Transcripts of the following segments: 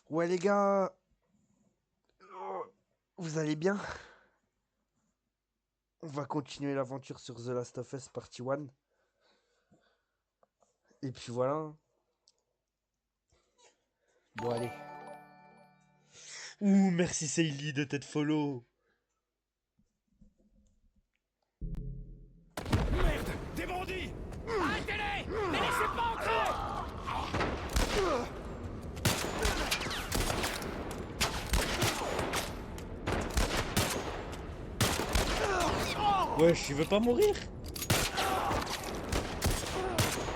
Ouais les gars, vous allez bien? On va continuer l'aventure sur The Last of Us Partie 1. Et puis voilà. Bon allez. Ouh, merci Seili de t'être follow. Merde! Des bandits! Arrêtez-les! Les laissez pas entrer! Wesh, il veut pas mourir?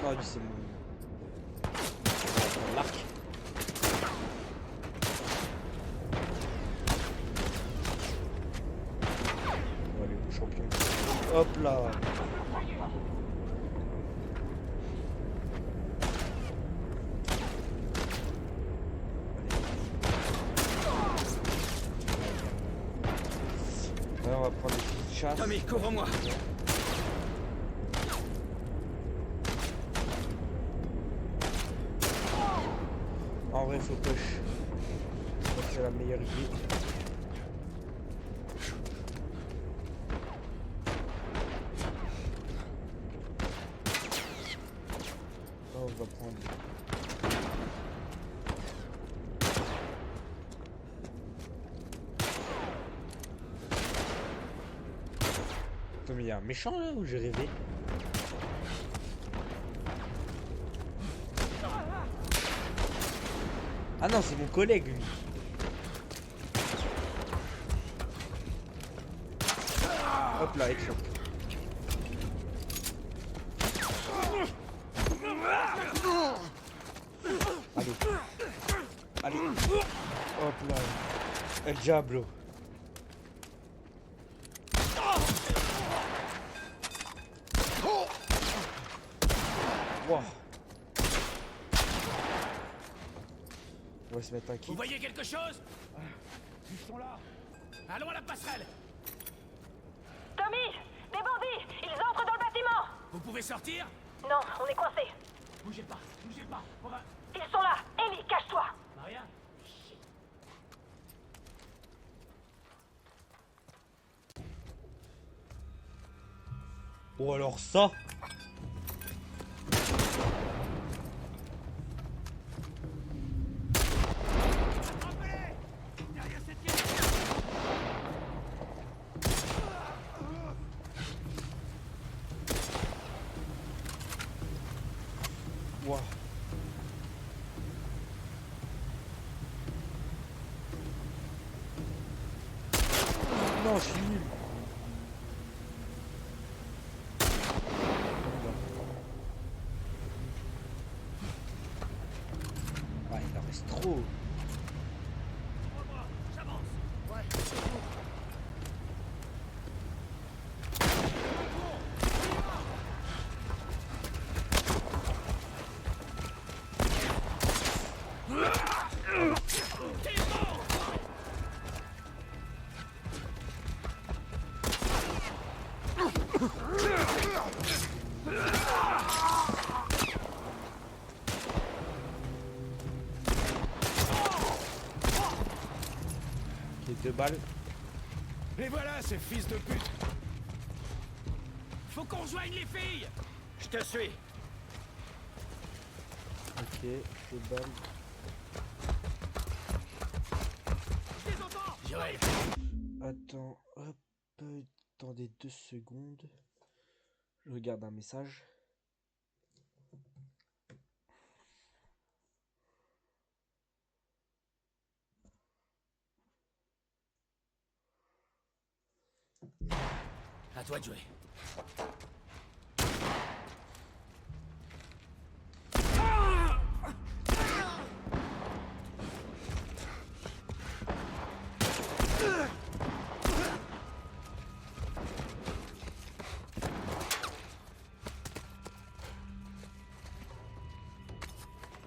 Ah lui c'est mon... l'arc. Allez, mon champion. Hop là. Allez, on va prendre des petites chasses. Tommy, couvre-moi! En vrai, faut push. Je crois que c'est la meilleure idée. Là, on va prendre. Attends, mais il y a un méchant là ou j'ai rêvé? Ah non, c'est mon collègue lui. Hop là, headshot. Allez. Allez. Hop là. El Diablo. Wow. On va se mettre un kit. Vous voyez quelque chose? Ils sont là! Allons à la passerelle! Tommy! Des bandits! Ils entrent dans le bâtiment! Vous pouvez sortir? Non, on est coincé. Bougez pas! On va... Ils sont là! Ellie, cache-toi! Maria? Oh alors ça. Frappez-les! Derrière cette pièce! Wow. Non, je suis nul. Ah, il en reste trop. Couvre-moi! J'avance! Ouais, Les deux balles. Et voilà, ces fils de pute! Faut qu'on rejoigne les filles! Je te suis! Ok, deux balles. Je les entends! Joël! Attends, hop. Attendez 2 secondes. Je regarde un message. À toi de jouer.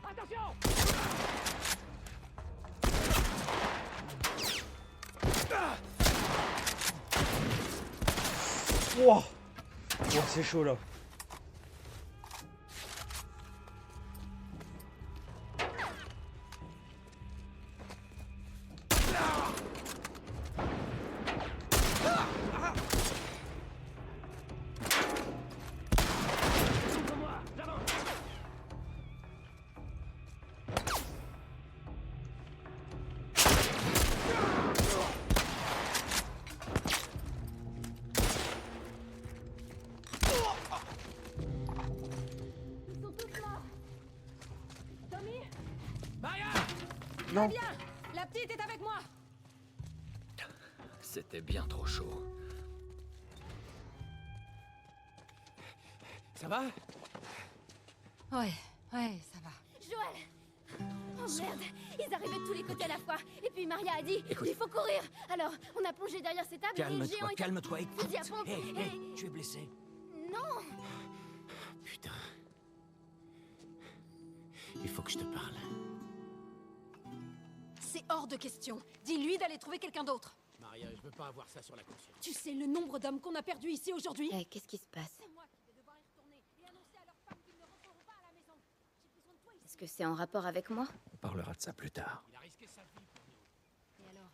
Attention! Wow. Oh, c'est chaud là. Maria! Non. Bien, la petite est avec moi. C'était bien trop chaud. Ça va? Ouais, ça va. Joël! Oh merde! Ils arrivaient de tous les côtés à la fois. Et puis Maria a dit, Écoute. il faut courir. Alors, on a plongé derrière ces tables et le géant est... Calme-toi, écoute. Fusil à pompe, et- Tu es blessé? Non! Putain. Il faut que je te parle. C'est hors de question. Dis-lui d'aller trouver quelqu'un d'autre. Maria, je veux pas avoir ça sur la conscience. Tu sais le nombre d'hommes qu'on a perdus ici aujourd'hui? Qu'est-ce qui se passe? C'est moi qui vais devoir y retourner et annoncer à leurs femmes qu'ils ne rentreront pas à la maison. J'ai besoin de toi ici. Est-ce que c'est en rapport avec moi? On parlera de ça plus tard. Il a risqué sa vie pour nous. Et alors?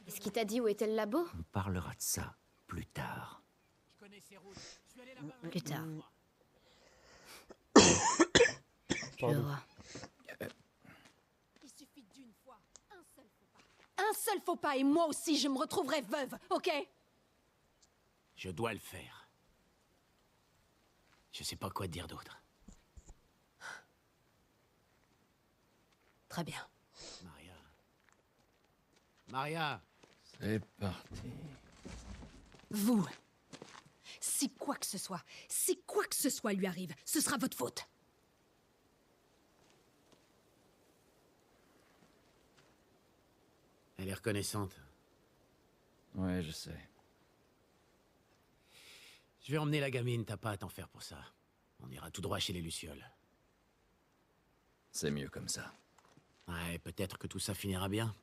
Est-ce qu'il t'a dit où était le labo? On parlera de ça plus tard. Je connais ses routes. Je suis allé là-bas. Plus tard. Je Pardon. vois. Il suffit d'une fois. Un seul faux pas. Un seul faux pas et moi aussi je me retrouverai veuve, ok? Je dois le faire. Je sais pas quoi te dire d'autre. Très bien. Maria. Maria! C'est parti. Vous. Si quoi que ce soit lui arrive, ce sera votre faute. Elle est reconnaissante. Ouais, je sais. Je vais emmener la gamine, t'as pas à t'en faire pour ça. On ira tout droit chez les Lucioles. C'est mieux comme ça. Ouais, peut-être que tout ça finira bien.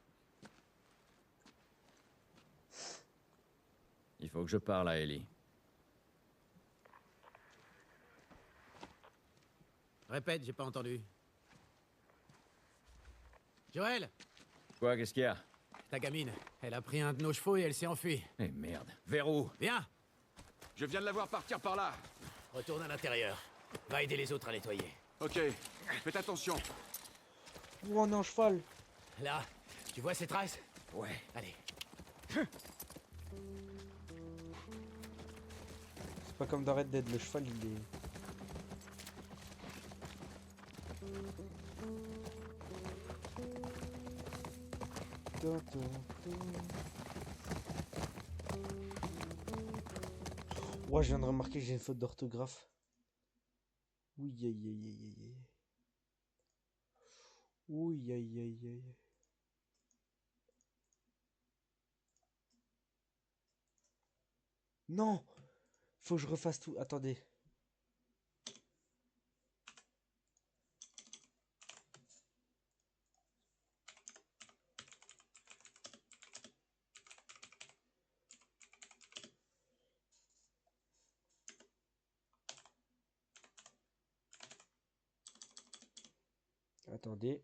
Il faut que je parle à Ellie. Répète, j'ai pas entendu. Joël! Quoi, qu'est-ce qu'il y a? Ta gamine, elle a pris un de nos chevaux et elle s'est enfuie. Eh merde. Vers où? Viens! Je viens de la voir partir par là. Retourne à l'intérieur. Va aider les autres à nettoyer. Ok, faites attention. Où on est en cheval? Là, tu vois ces traces? Ouais. Allez. C'est pas comme dans Red Dead, le cheval il est... Ouais, je viens de remarquer que j'ai une faute d'orthographe. Oui, aïe, aïe, aïe, aïe, aïe. Oui, aïe, aïe, aïe. Non! Faut que je refasse tout. Attendez. Attendez.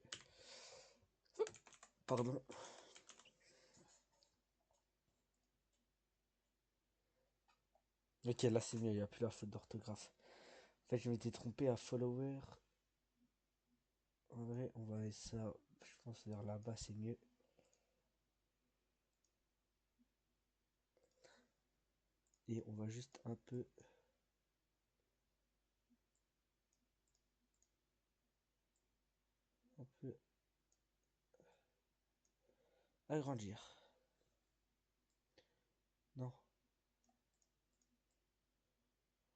Pardon. Ok, là c'est mieux, il n'y a plus la faute d'orthographe. En fait, je m'étais trompé à follower. En vrai, on va aller ça, je pense vers là-bas, c'est mieux. Et on va juste un peu... agrandir. Non.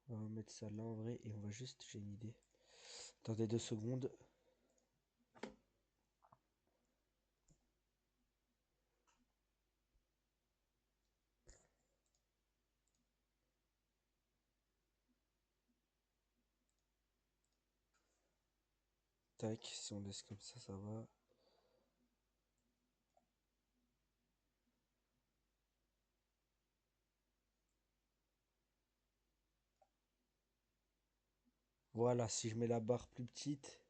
On va mettre ça là en vrai et on va juste, j'ai une idée. Attendez 2 secondes. Tac, si on laisse comme ça va. Voilà, si je mets la barre plus petite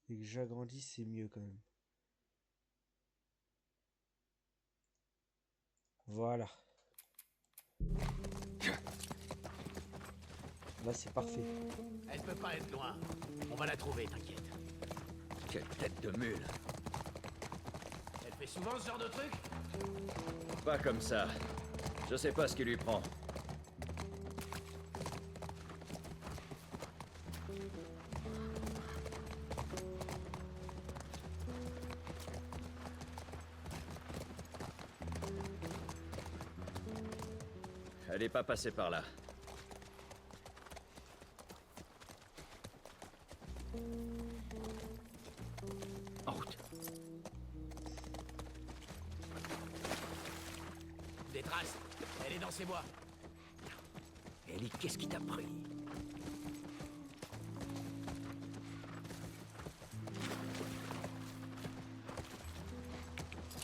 et que j'agrandis, c'est mieux quand même. Voilà. Là, c'est parfait. Elle peut pas être loin. On va la trouver, t'inquiète. Quelle tête de mule. Elle fait souvent ce genre de truc? Pas comme ça. Je sais pas ce qui lui prend. Elle est pas passée par là. En route. Des traces. Elle est dans ses bois. Ellie, qu'est-ce qui t'a pris?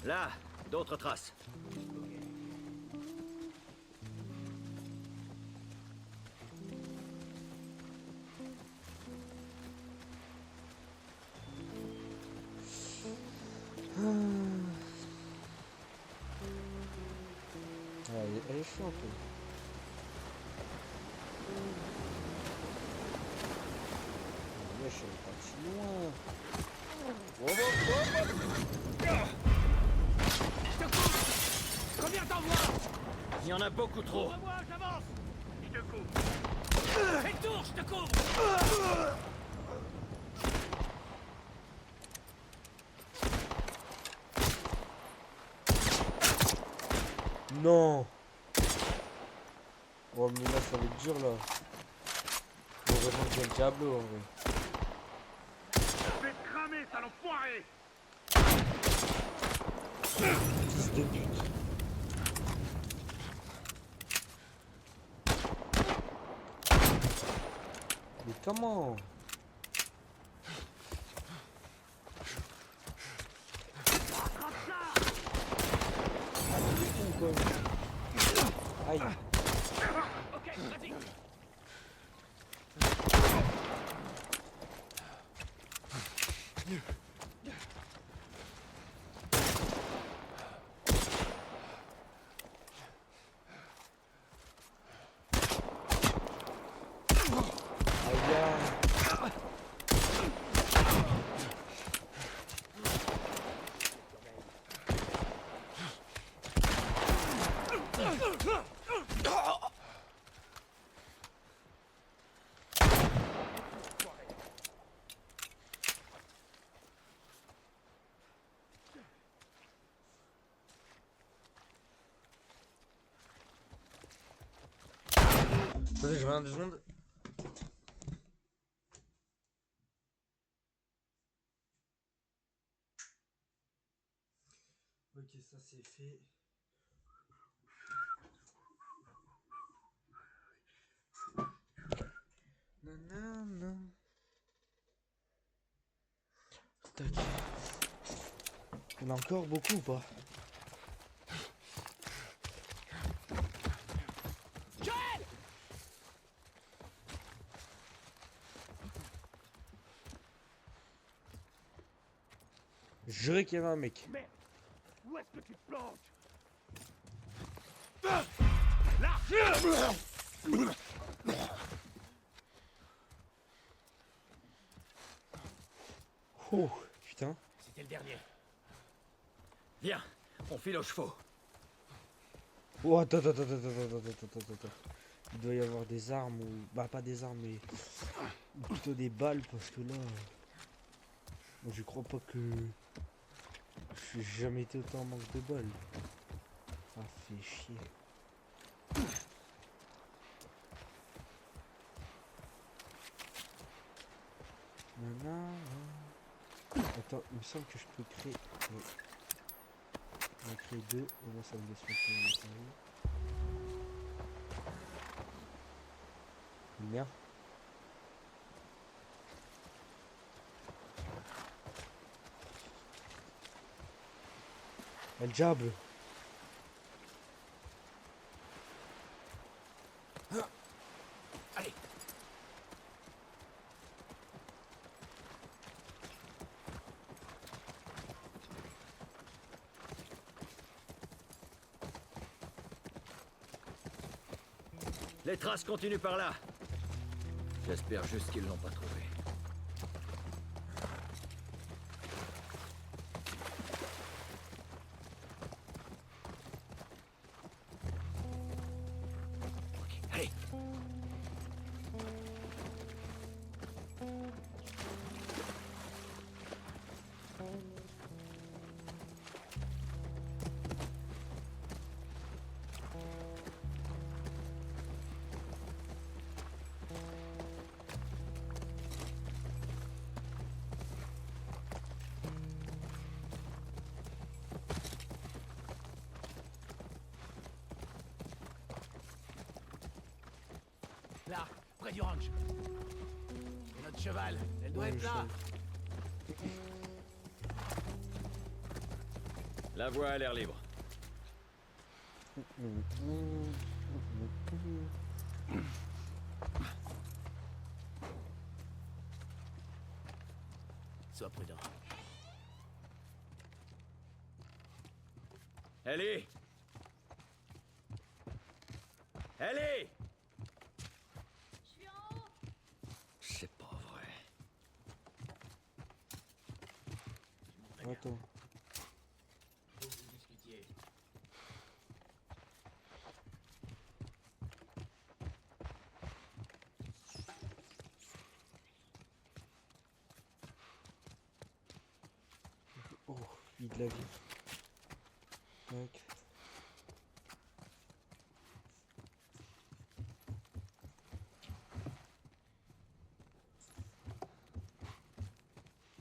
Là, d'autres traces. Ah, elle est chiante. La wesh, elle est partie loin. Combien t'envoies? Il y en a beaucoup trop. Moi, j'avance. Je te couvre. Fais le tour, je te couvre. Non. Oh mais là ça va être dur là. Heureusement que j'ai le Diablo en vrai. Je vais te cramer, sale enfoiré! Fils de pute. Mais comment? Aïe. Ok, vas-y. Aïe. Attendez, je reviens 2 secondes. Ok, ça c'est fait. Nanana. Tac. Il y en a encore beaucoup ou pas? Joël! Je jurais qu'il y avait un mec. Merde! Où est-ce que tu te plantes? Oh, putain. C'était le dernier. Viens, on file aux chevaux. Oh, attends. Il doit y avoir des armes ou... Bah, pas des armes, mais... ou plutôt des balles, parce que là... Moi, je crois pas que... J'ai jamais été autant en manque de balles. Ça fait chier. Nanana. Attends, il me semble que je peux créer... Ouais. On va créer 2, au moins ça me laisse mettre le merde. El diable. Allez. Les traces continuent par là. J'espère juste qu'ils l'ont pas trouvé. Ok, allez. près du ranch. Et notre cheval, elle doit Ouais, être le là. La voie a l'air libre. Sois prudent. Ellie! Ellie! Je suis en haut. C'est pas vrai. Attends. Oh, il de la vie. Tac.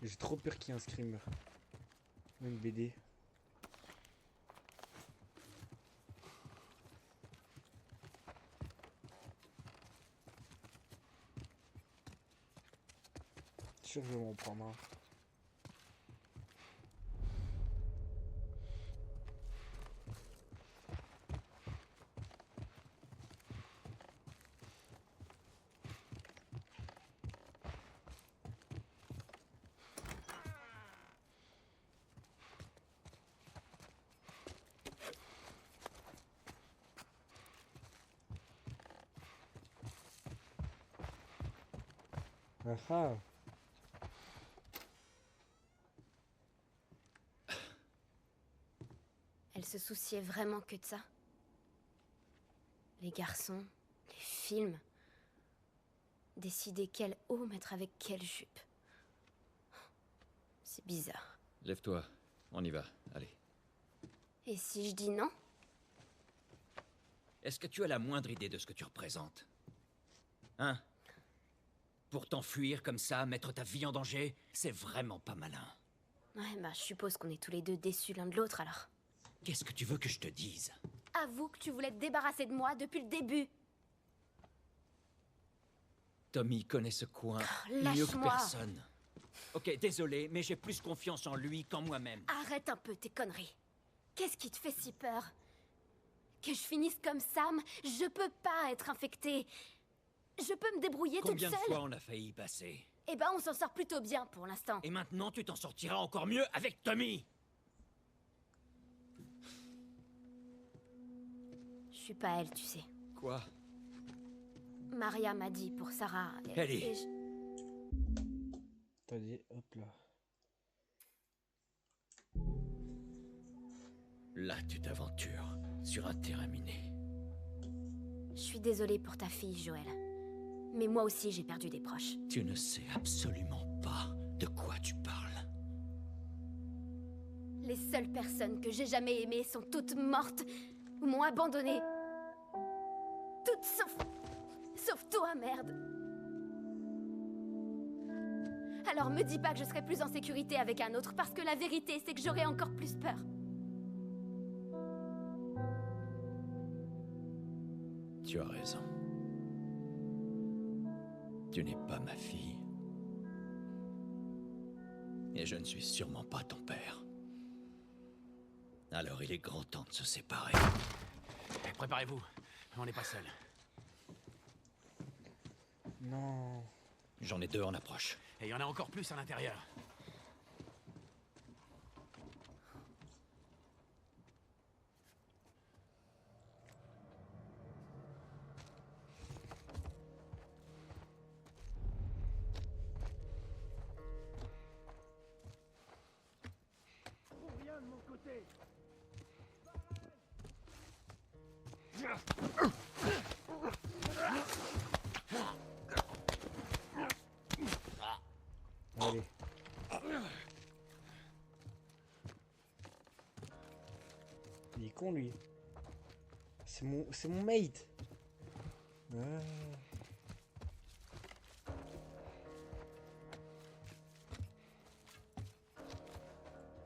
J'ai trop peur qu'il y ait un screamer. Ou une BD. Sûr que je vais m'en prendre un. Ah ah. Elle se souciait vraiment que de ça. Les garçons, les films. Décider quel haut mettre avec quelle jupe. C'est bizarre. Lève-toi, on y va, allez. Et si je dis non? Est-ce que tu as la moindre idée de ce que tu représentes? Hein? Pour t'enfuir comme ça, mettre ta vie en danger, c'est vraiment pas malin. Ouais, bah je suppose qu'on est tous les deux déçus l'un de l'autre alors. Qu'est-ce que tu veux que je te dise? Avoue que tu voulais te débarrasser de moi depuis le début. Tommy connaît ce coin mieux que lâche-moi. personne. Ok, désolé, mais j'ai plus confiance en lui qu'en moi-même. Arrête un peu tes conneries. Qu'est-ce qui te fait si peur? Que je finisse comme Sam? Je peux pas être infectée. Je peux me débrouiller Combien toute de seule. fois on a failli y passer? Eh ben, on s'en sort plutôt bien pour l'instant. Et maintenant, tu t'en sortiras encore mieux avec Tommy! Je suis pas elle, tu sais. Quoi? Maria m'a dit pour Sarah. Ellie. T'as dit, hop là. Là, tu t'aventures sur un terrain miné. Je suis désolée pour ta fille, Joël. Mais moi aussi, j'ai perdu des proches. Tu ne sais absolument pas de quoi tu parles. Les seules personnes que j'ai jamais aimées sont toutes mortes ou m'ont abandonnée. Toutes sauf toi, merde. Alors me dis pas que je serai plus en sécurité avec un autre, parce que la vérité, c'est que j'aurai encore plus peur. Tu as raison. Tu n'es pas ma fille. Et je ne suis sûrement pas ton père. Alors il est grand temps de se séparer. Préparez-vous, on n'est pas seul. Non. J'en ai deux en approche. Et il y en a encore plus à l'intérieur. Pour rien de mon côté. Allez. Il est con lui. C'est mon mate. Ah.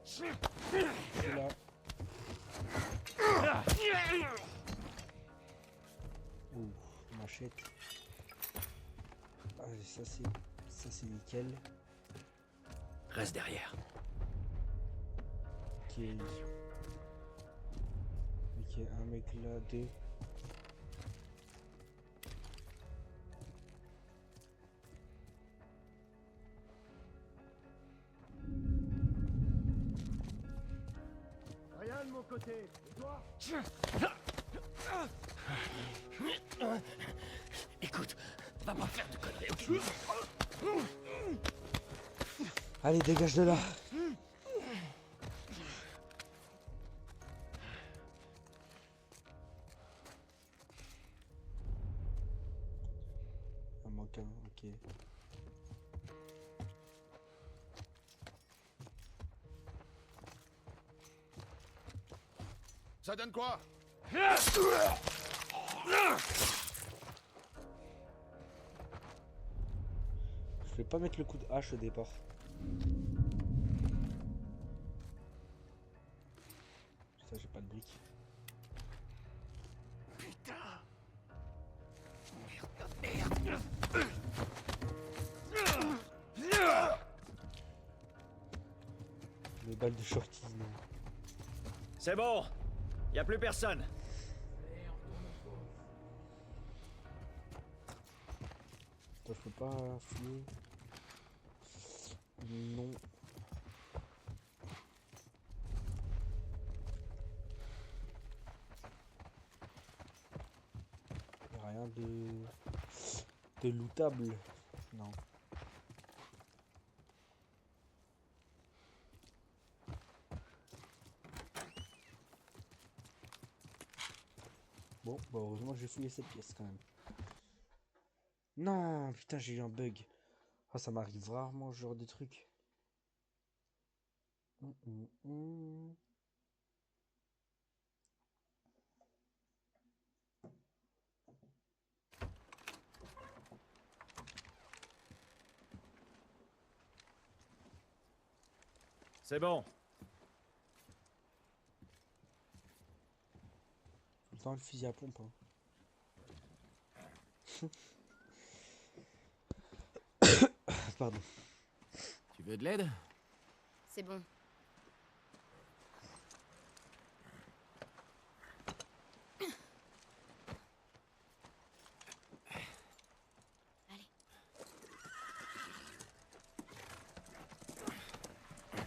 Je suis là. Ouh, machette. Allez, ça c'est nickel. Reste derrière. Ok. Ok, un mec là, deux. Rien de mon côté. Et toi? Écoute, va pas faire de conneries, ok? Allez, dégage de là. Il en manque un, ok. Ça donne quoi? Je vais pas mettre le coup de hache au départ. Ça, j'ai pas de briques. Les balles de shorty, non. C'est bon. Y a plus personne. Toi, je peux pas fumer. Non. Y a rien de lootable. Non. Bon, bah heureusement j'ai fouillé cette pièce quand même. Non, putain, j'ai eu un bug. Ah, ça m'arrive rarement ce genre de truc. C'est bon. Tout le temps le fusil à pompe. Hein. Pardon. Tu veux de l'aide? C'est bon. Allez.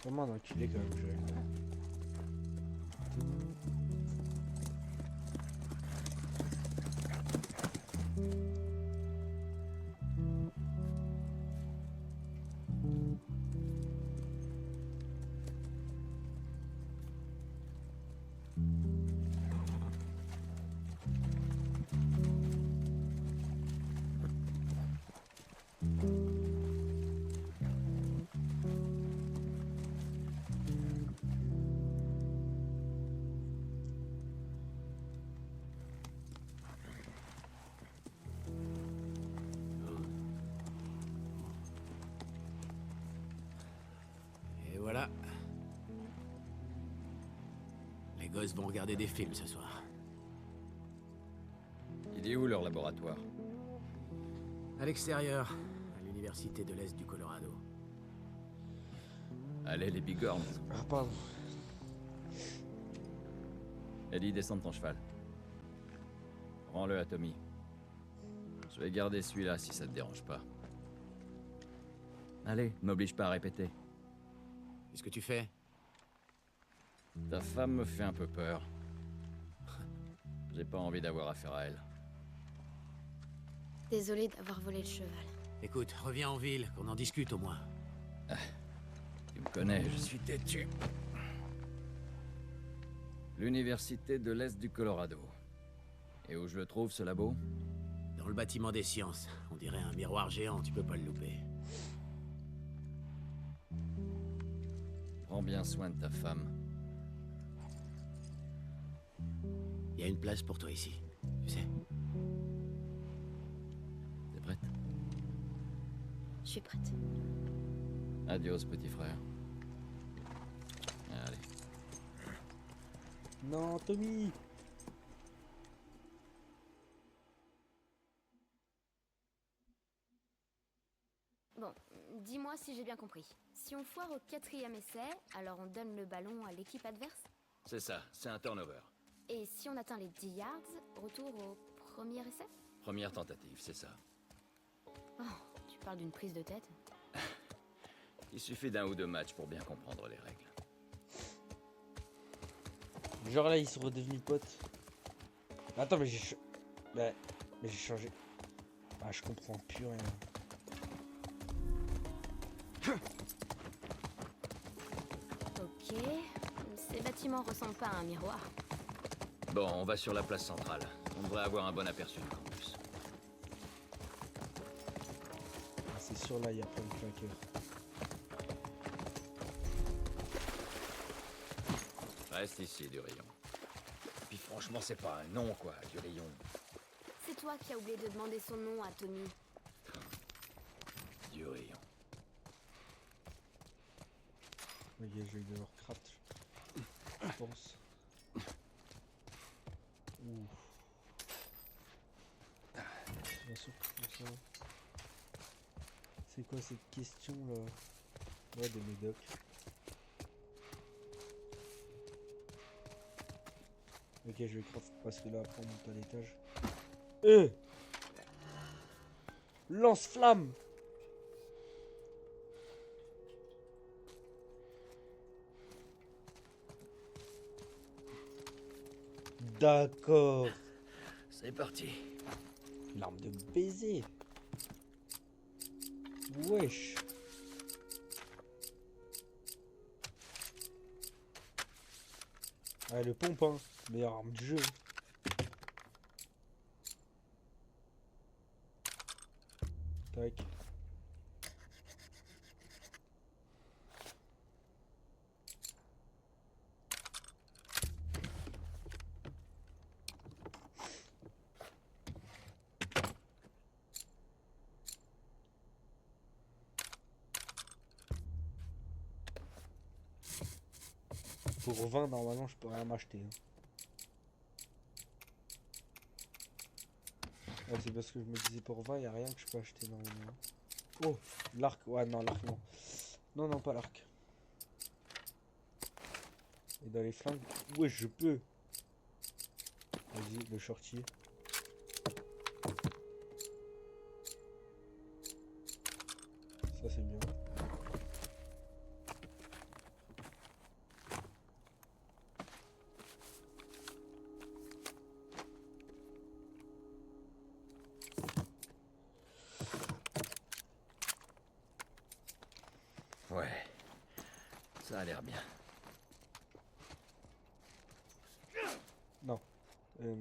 Vraiment un enculé quand même, je... Et voilà. Les gosses vont regarder des films ce soir. Il est où leur laboratoire? À l'extérieur, à l'université de l'Est du Colorado. Allez, les bigornes. Ah, pardon. Eddie, descends de ton cheval. Rends-le à Tommy. Je vais garder celui-là si ça te dérange pas. Allez, m'oblige pas à répéter. Qu'est-ce que tu fais? Ta femme me fait un peu peur. J'ai pas envie d'avoir affaire à elle. Désolée d'avoir volé le cheval. Écoute, reviens en ville, qu'on en discute au moins. Tu me connais, je suis têtu. L'université de l'Est du Colorado. Et où je le trouve, ce labo? Dans le bâtiment des sciences. On dirait un miroir géant, tu peux pas le louper. Prends bien soin de ta femme. Il y a une place pour toi ici, tu sais. T'es prête? Je suis prête. Adios, petit frère. Allez. Non, Tommy. Dis-moi si j'ai bien compris. Si on foire au 4e essai, alors on donne le ballon à l'équipe adverse? C'est ça, c'est un turnover. Et si on atteint les 10 yards, retour au premier essai? Première tentative, c'est ça. Oh, tu parles d'une prise de tête? Il suffit d'un ou deux matchs pour bien comprendre les règles. Genre là, ils sont redevenus potes. Attends, mais mais j'ai changé. Ah, je comprends plus rien. Ok. Ces bâtiments ressemblent pas à un miroir. Bon, on va sur la place centrale. On devrait avoir un bon aperçu du campus. Ah, c'est sûr, là, il y a plein de claqueurs. Reste ici, du rayon. Puis franchement, c'est pas un nom, quoi, du rayon. C'est toi qui as oublié de demander son nom à Tommy. Du rayon. Ok, je vais devoir craft. Je pense. Ouh. Bien sûr que ça. C'est quoi cette question là? Ouais, des médocs. Ok, je vais craft parce que là après on monte à l'étage. Lance-flamme! D'accord. C'est parti. L'arme de baiser. Wesh. Ah, le pompon, meilleure arme du jeu. Tac. Pour 20, normalement, je peux rien m'acheter. Hein. Ouais, c'est parce que je me disais pour 20, il n'y a rien que je peux acheter normalement. Oh, l'arc. Ouais, non, l'arc, non. Non, non, pas l'arc. Et dans les flingues. Ouais, je peux. Vas-y, le shorty. Ça, c'est bien. Ouais. Ça a l'air bien. Non. Ouais,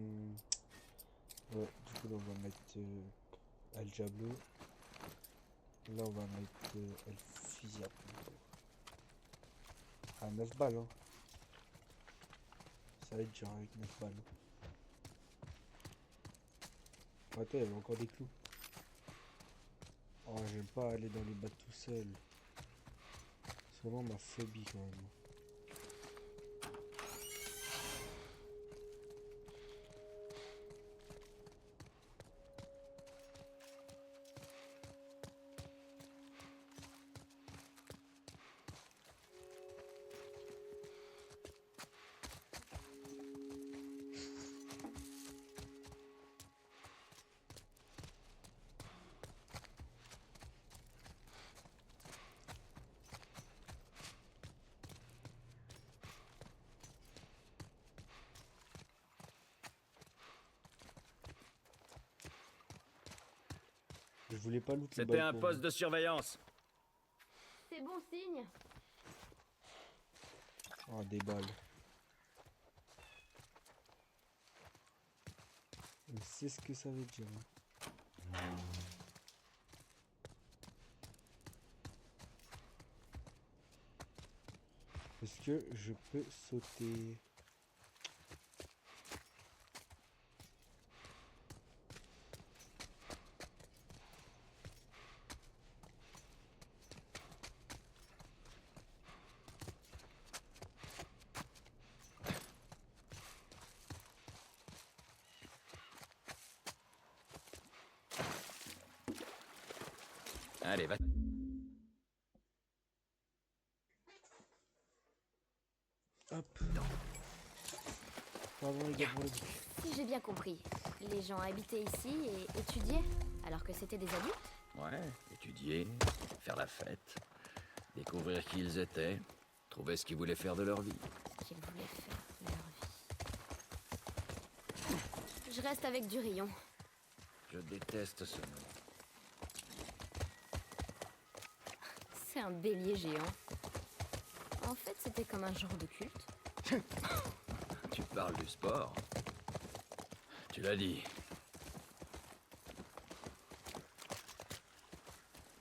du coup, là, on va mettre El Diablo. Là, on va mettre El Fusil à pompe. Ah, 9 balles, hein. Ça va être dur avec 9 balles. Oh, attends, il y avait encore des clous. Oh, j'aime pas aller dans les bacs tout seul. C'est vraiment ma phobie quand même. Je voulais pas loot le C'était un balcon, poste de surveillance. C'est bon signe. Oh, des balles. On sait ce que ça veut dire. Hein. Est-ce que je peux sauter? Allez, va. Hop. Pardon les gars pour le bruit. Si j'ai bien compris, les gens habitaient ici et étudiaient alors que c'était des adultes? Ouais, étudier, faire la fête, découvrir qui ils étaient, trouver ce qu'ils voulaient faire de leur vie. Qu'ils voulaient faire de leur vie. Je reste avec du rayon. Je déteste ce nom. C'est un bélier géant. En fait, c'était comme un genre de culte. Tu parles du sport. Tu l'as dit.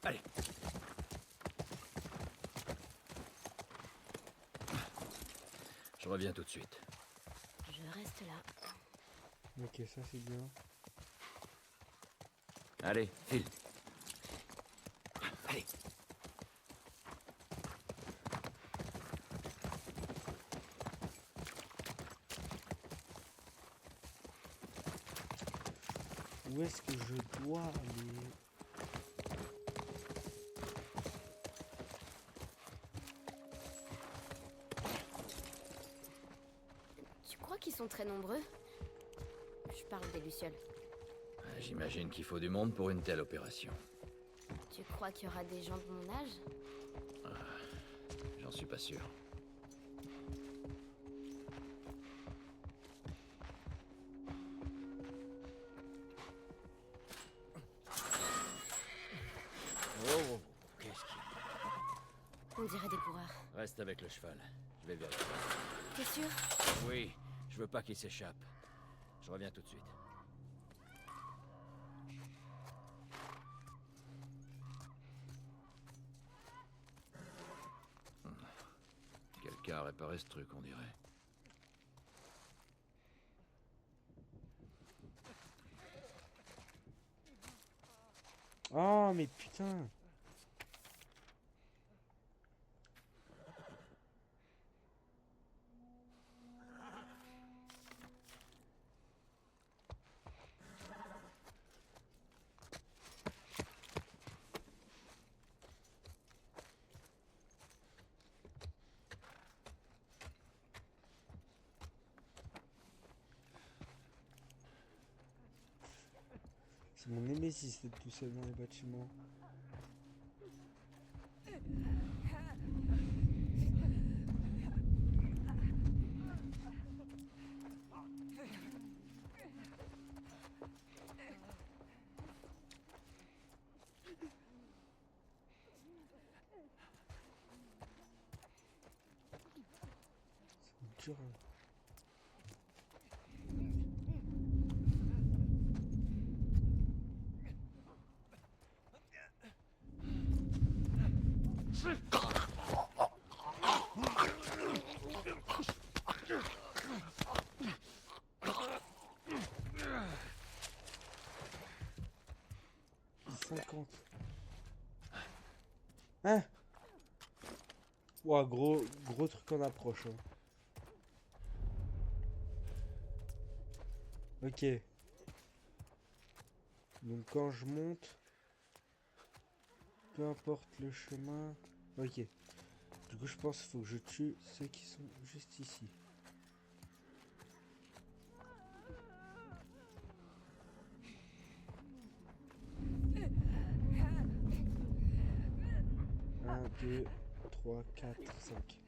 Allez. Je reviens tout de suite. Je reste là. Ok, ça c'est bien. Allez, file. Allez. Où est-ce que je dois aller? Tu crois qu'ils sont très nombreux? Je parle des lucioles. J'imagine qu'il faut du monde pour une telle opération. Tu crois qu'il y aura des gens de mon âge? J'en suis pas sûr. Oh, qu'est-ce qu'il y a? On dirait des coureurs. Reste avec le cheval. Je vais vérifier. T'es sûr? Oui, je veux pas qu'il s'échappe. Je reviens tout de suite. Quelqu'un a réparé ce truc, on dirait. Oh mais putain. C'est mon némésis d'être tout seul dans les bâtiments. C'est dur. Hein. Hein? Ouah, gros truc en approche. Hein. Ok. Donc quand je monte, peu importe le chemin. Ok. Du coup, je pense qu'il faut que je tue ceux qui sont juste ici. Un, 2, 3, 4, 5.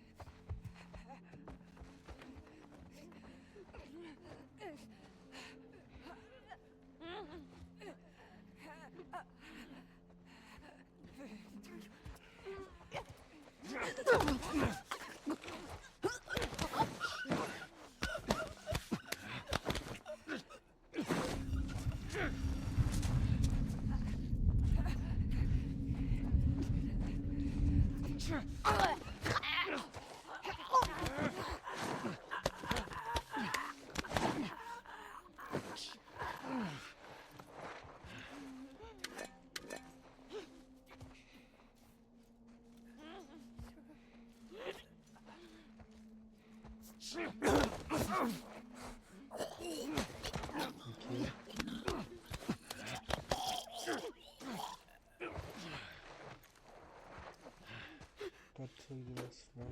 Pas de truc de lancement.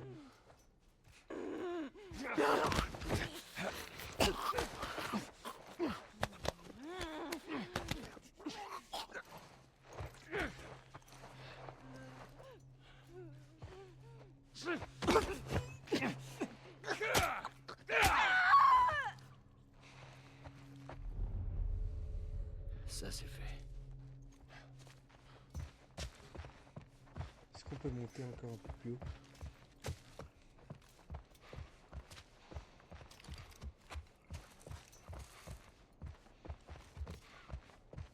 Ça, c'est fait. Est-ce qu'on peut monter encore un peu plus haut?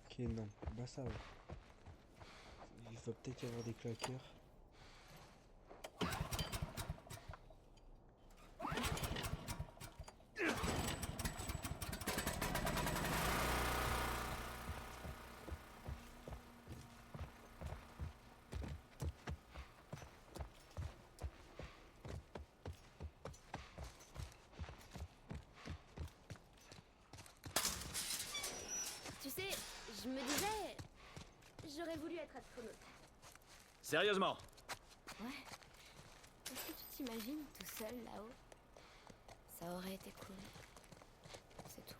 Ok, non. Bah ça va. Il va peut-être y avoir des claqueurs. Tu sais, je me disais... J'aurais voulu être astronaute. Sérieusement? Ouais. Est-ce que tu t'imagines tout seul là-haut? Ça aurait été cool. C'est tout.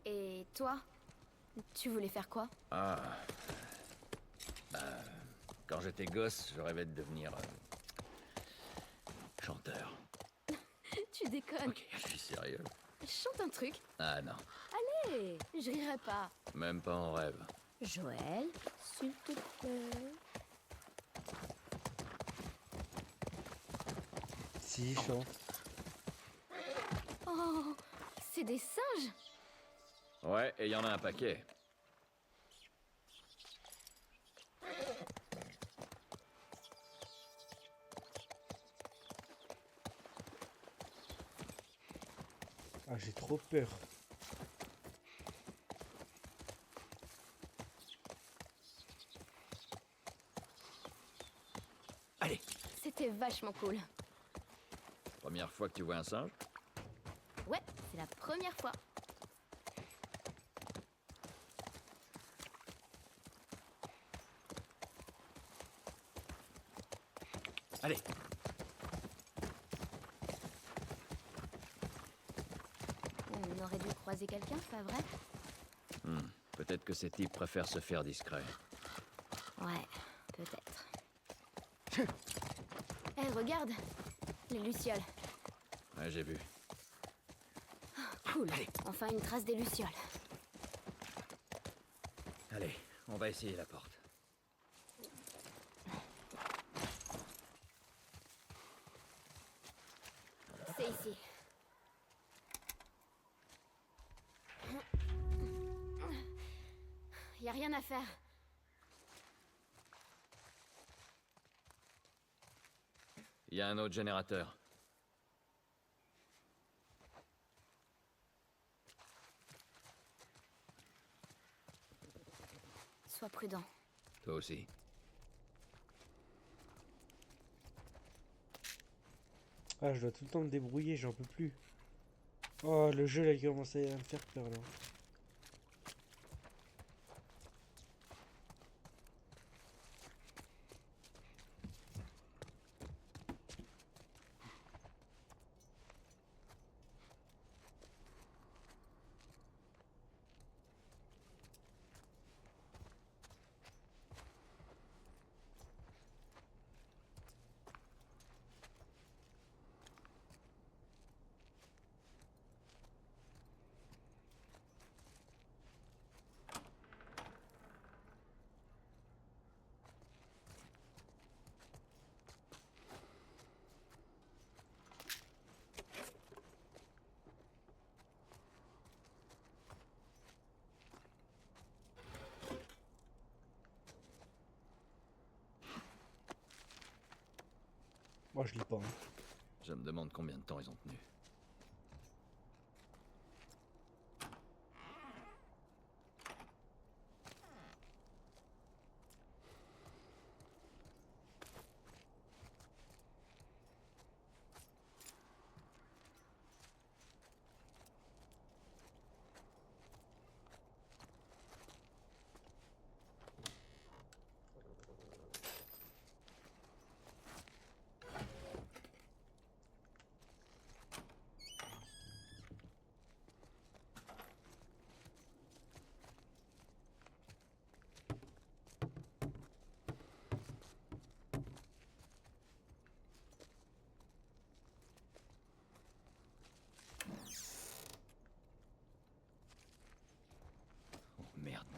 Et toi? Tu voulais faire quoi? Ah. Quand j'étais gosse, je rêvais de devenir... chanteur. Tu déconnes. Ok, je suis sérieux. Chante un truc. Ah non, Allez, je rirai pas. même pas en rêve. Joël, s'il te plaît. Si, chante. Oh, c'est des singes. Ouais, et il y en a un paquet. Ah, j'ai trop peur. Allez, C'était vachement cool. première fois que tu vois un singe? Ouais, c'est la première fois. Allez, On aurait dû croiser quelqu'un, pas vrai? peut-être que ces types préfèrent se faire discret. Ouais, peut-être. Hé, regarde! Les lucioles. Ouais, j'ai vu. Cool. Enfin une trace des lucioles. Allez, on va essayer la porte. C'est ici. Y a rien à faire. Il y a un autre générateur. Sois prudent. Toi aussi. Ah, je dois tout le temps me débrouiller, j'en peux plus. Oh, le jeu, là, il commence à me faire peur, là. Moi, je lis pas, hein. Je me demande combien de temps ils ont tenu.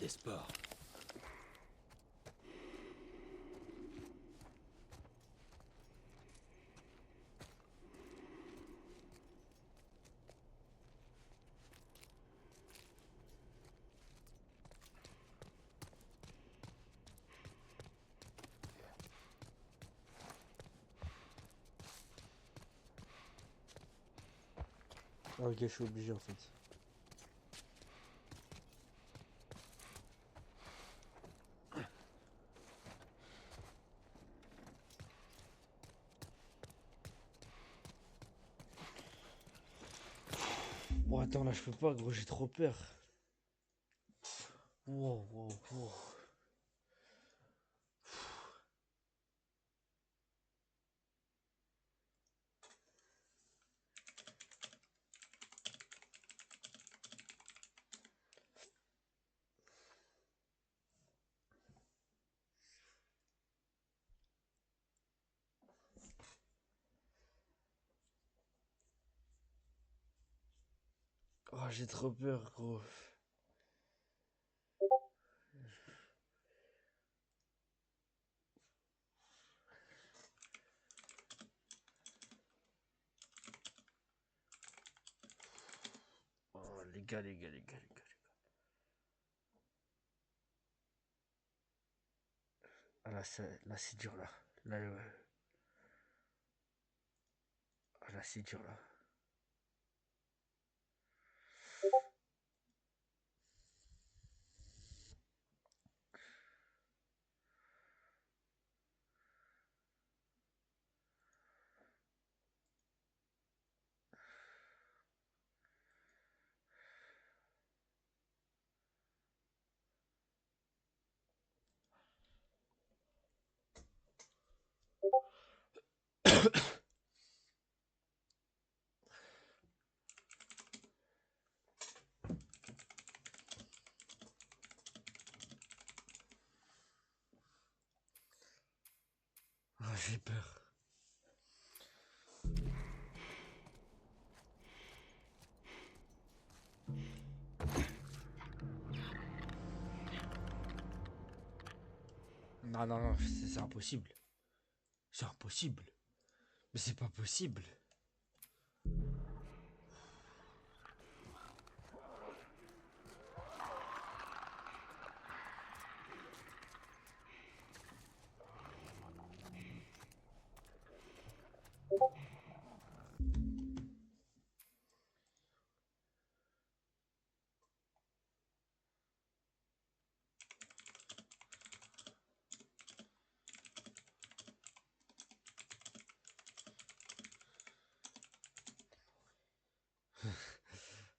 des spores. Ah, ok, je suis obligé en fait. Bon, attends, là je peux pas, gros, j'ai trop peur. Wow, wow, wow. Oh, j'ai trop peur, gros. Oh, les gars, les gars, les gars, les gars. Ah, là, c'est dur, là. Là, ouais. Ah, là, c'est dur, là. Ah, j'ai peur. Non, non, non, c'est impossible. C'est impossible. Mais c'est pas possible.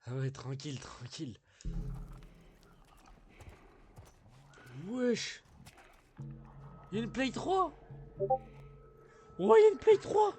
Ah ouais, tranquille, tranquille. Wesh. Il y a une Play 3. Ouais, il y a une Play 3.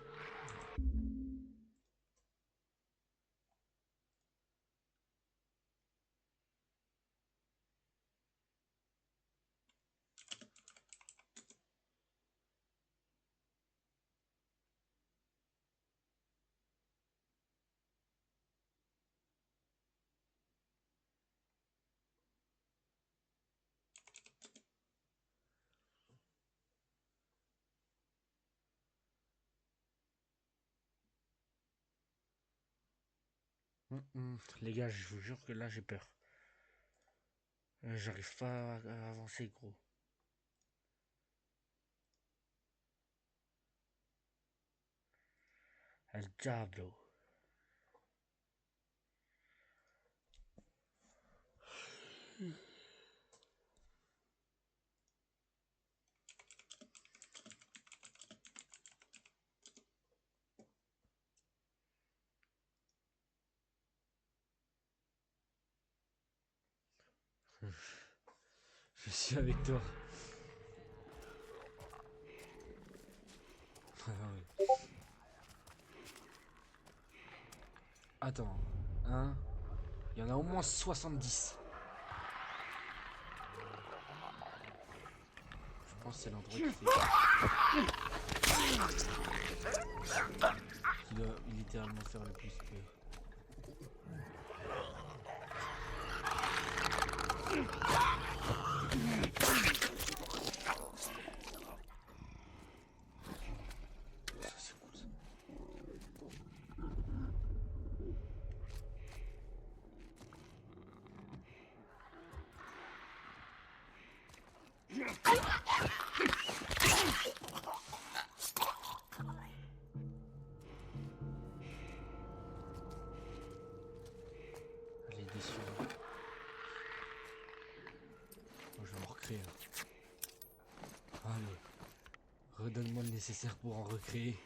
Les gars, je vous jure que là j'ai peur. J'arrive pas à avancer, gros. El diablo. Je suis avec toi. Ah ouais. Attends, hein? Il y en a au moins 70. Je pense que c'est l'endroit qui fait. Qui doit littéralement faire le plus peur. Elle est déçue. Moi, je vais en recréer. Allez, redonne-moi le nécessaire pour en recréer.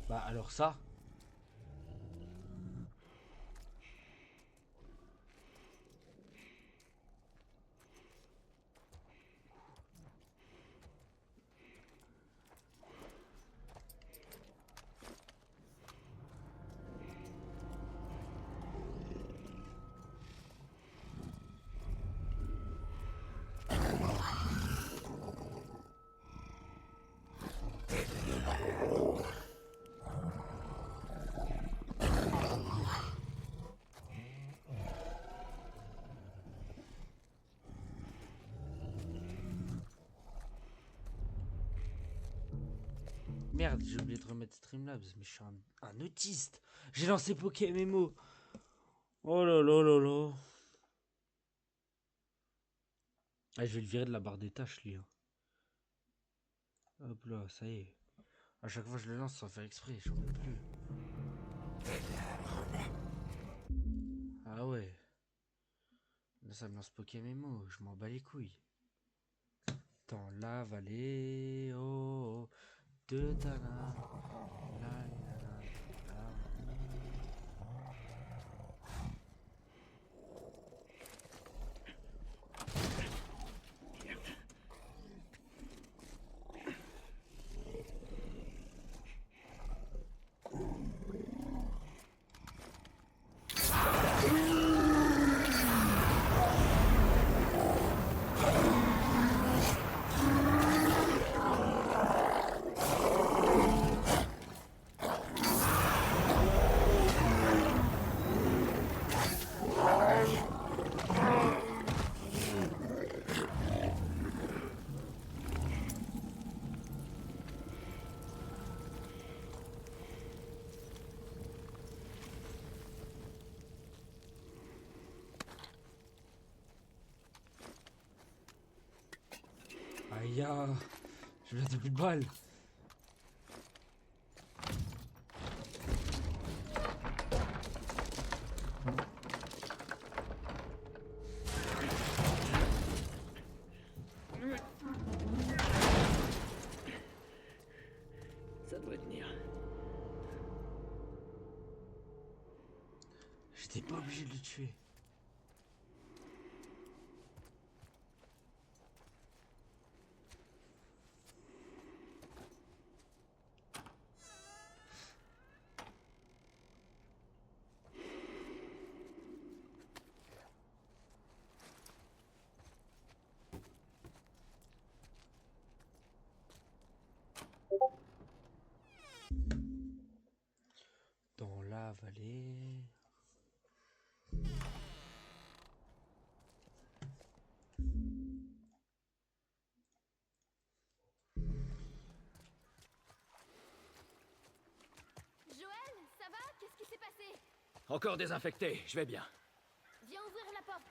Bah alors ça. Merde, j'ai oublié de remettre Streamlabs, mais je suis un autiste. J'ai lancé PokéMMO. Oh là là là là. Ah, je vais le virer de la barre des tâches, lui. Hop là, ça y est. À chaque fois je le lance sans faire exprès, j'en peux plus. Ah ouais. Là ça me lance PokéMMO, je m'en bats les couilles. Dans la vallée, oh, oh de Tana. La, la, la, la. Aïe, je vais plus de balles. Ça doit tenir. J'étais pas obligé de le tuer. Dans la vallée. Joël, ça va? Qu'est-ce qui s'est passé? Encore désinfecté, je vais bien. Viens ouvrir la porte.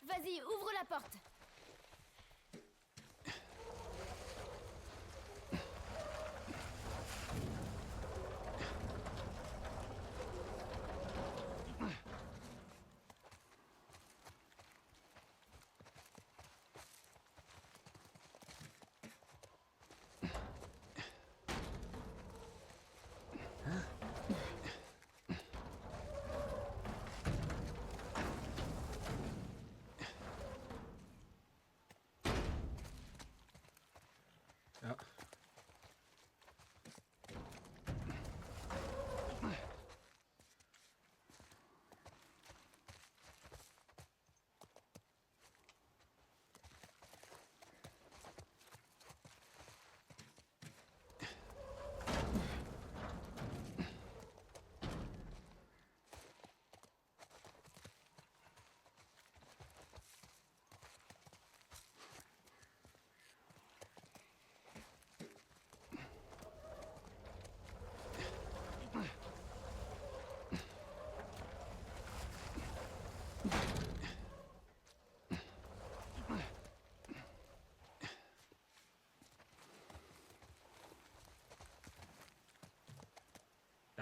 Vas-y, ouvre la porte.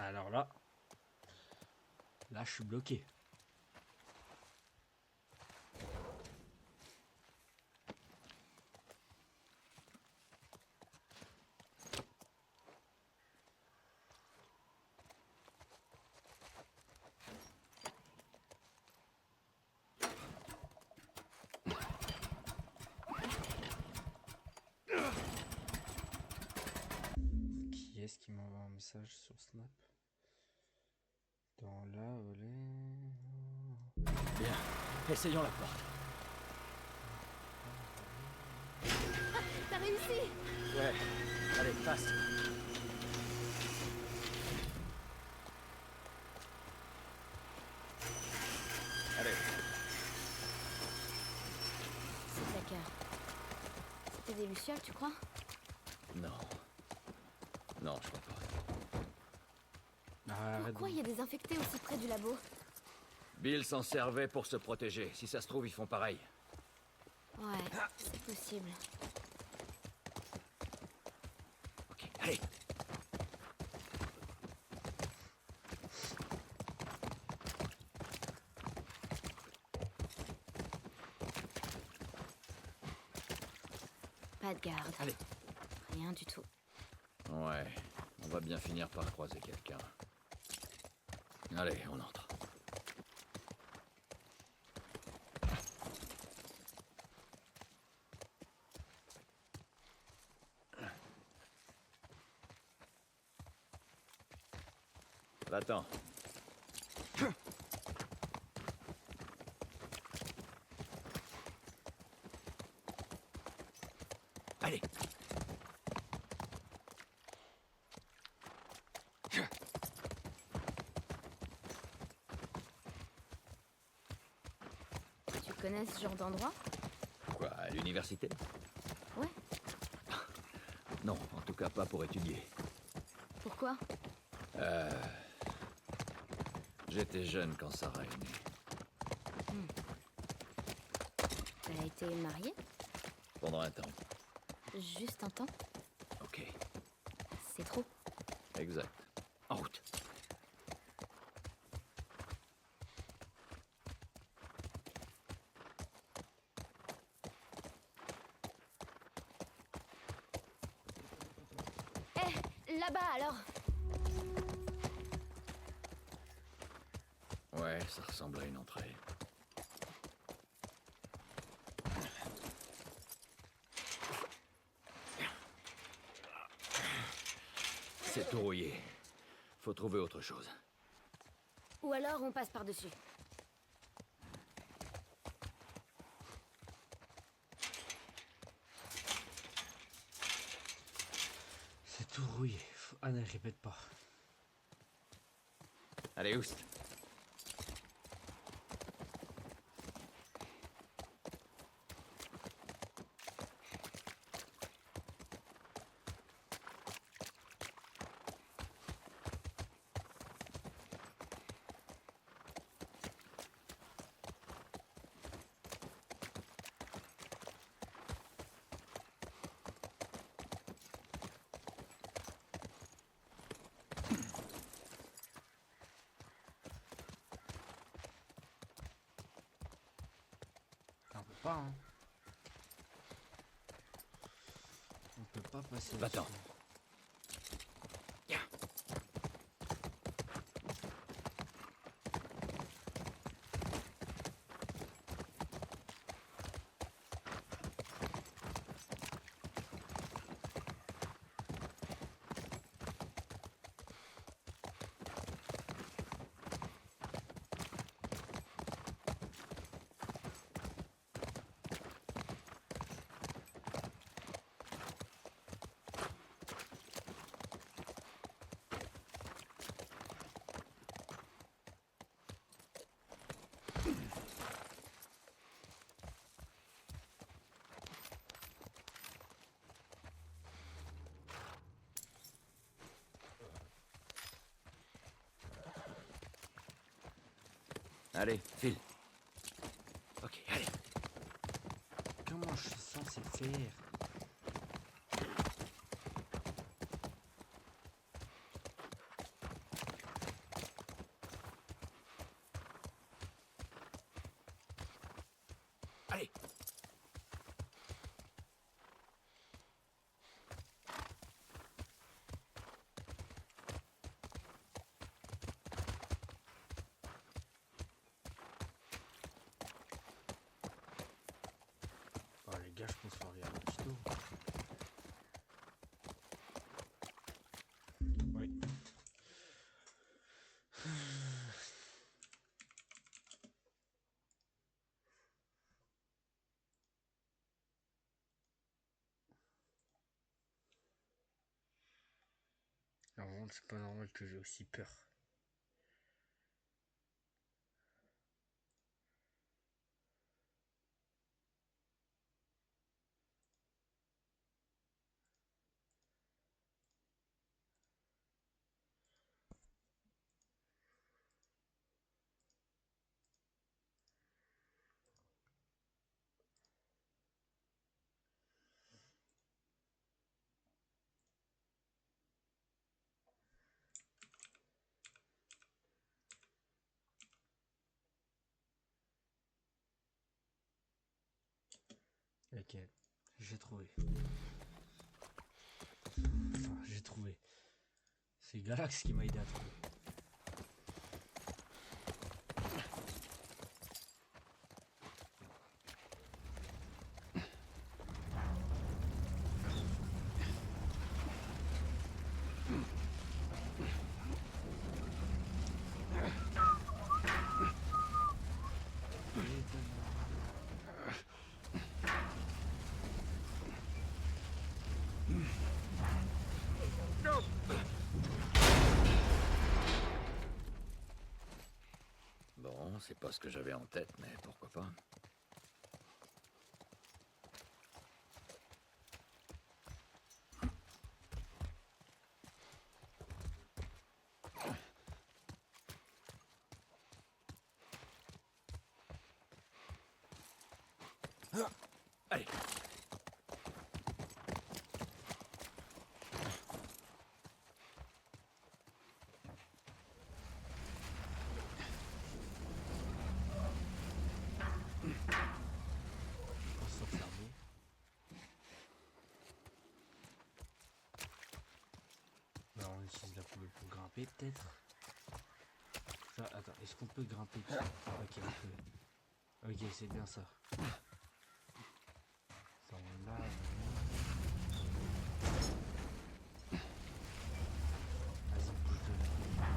Alors là... Là, je suis bloqué. Qui est-ce qui m'envoie un message sur Snap? Dans la volée... Bien, essayons la porte. T'as réussi! Ouais, allez, passe. Allez, C'est Tucker. C'était des lucioles, tu crois? non. Non, je crois pas. Arrête Pourquoi il y a des infectés aussi près du labo? Bill s'en servait pour se protéger. Si ça se trouve, ils font pareil. Ouais, c'est possible. Ok, allez. Pas de garde. Allez. Rien du tout. Ouais, on va bien finir par croiser quelqu'un. Allez, on entre. Va-t'en. Allez. Tu connais ce genre d'endroit? Quoi, à l'université? Ouais. Non, en tout cas pas pour étudier. Pourquoi? J'étais jeune quand Sarah est née. Elle a été mariée? Pendant un temps. Juste un temps? Ok, C'est trop. exact. En route. Là-bas alors! Ouais, ça ressemble à une entrée. C'est tout rouillé. Faut trouver autre chose. Ou alors on passe par-dessus. C'est tout rouillé. Ah ne répète pas. Allez, Oust. On peut pas, hein. On peut pas passer. Va-t'en. dessus. Allez, file. Ok, allez. Comment je suis censé faire? Allez. Oh les gars, je pense faire regarder un tuto. Oui. Normalement, c'est pas normal que j'ai aussi peur. Ok, j'ai trouvé. Enfin, j'ai trouvé. C'est Galax qui m'a aidé à trouver. Bon, c'est pas ce que j'avais en tête, mais pourquoi pas. Allez. On s'enfermer. Alors on utilise la poubelle pour grimper peut-être. Ça, attends, est-ce qu'on peut grimper dessus? Ok, on peut. Ok, c'est bien ça. Ça, on l'a. Vas-y, bouge de là.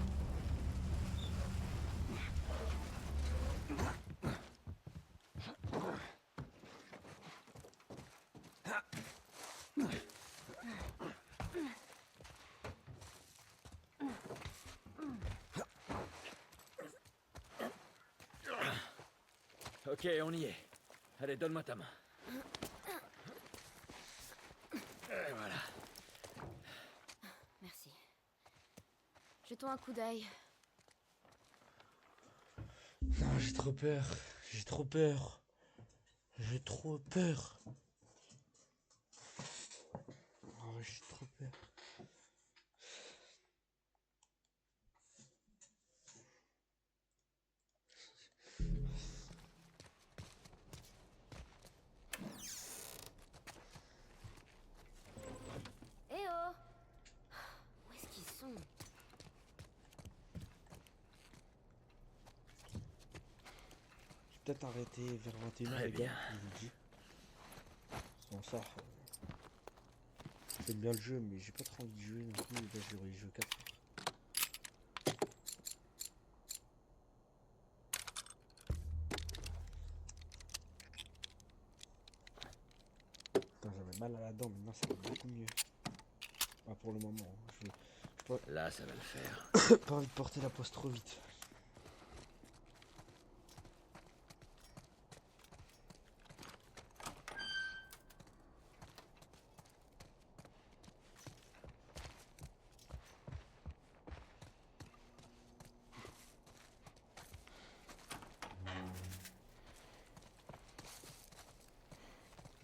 Ok, on y est. Allez, donne-moi ta main. Et voilà. Merci. Jetons un coup d'œil. Non, j'ai trop peur. J'ai trop peur. J'ai trop peur. Oh, j'ai trop peur. Eh oh! Où est-ce qu'ils sont? Je vais peut-être arrêter vers 21h, Très les gars, bien. je vous le dis. Bon, ça. J'aime bien le jeu, mais j'ai pas trop envie de jouer non plus. Là, j'aurais joué 4 heures. Putain, j'avais mal à la dent, maintenant ça va beaucoup mieux. Pas pour le moment. Hein. Là, ça va le faire. Pas envie de porter la poste trop vite.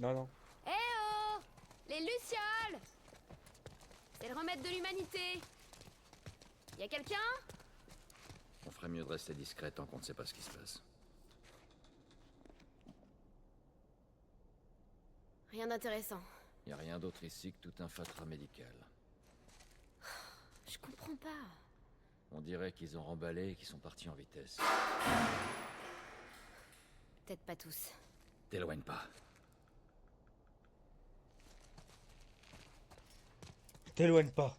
Non, non. Eh oh! Les Lucioles! C'est le remède de l'humanité! Y a quelqu'un? On ferait mieux de rester discret tant qu'on ne sait pas ce qui se passe. Rien d'intéressant. Y a rien d'autre ici que tout un fatras médical. Je comprends pas. On dirait qu'ils ont remballé et qu'ils sont partis en vitesse. Peut-être pas tous. T'éloigne pas. T'éloigne pas.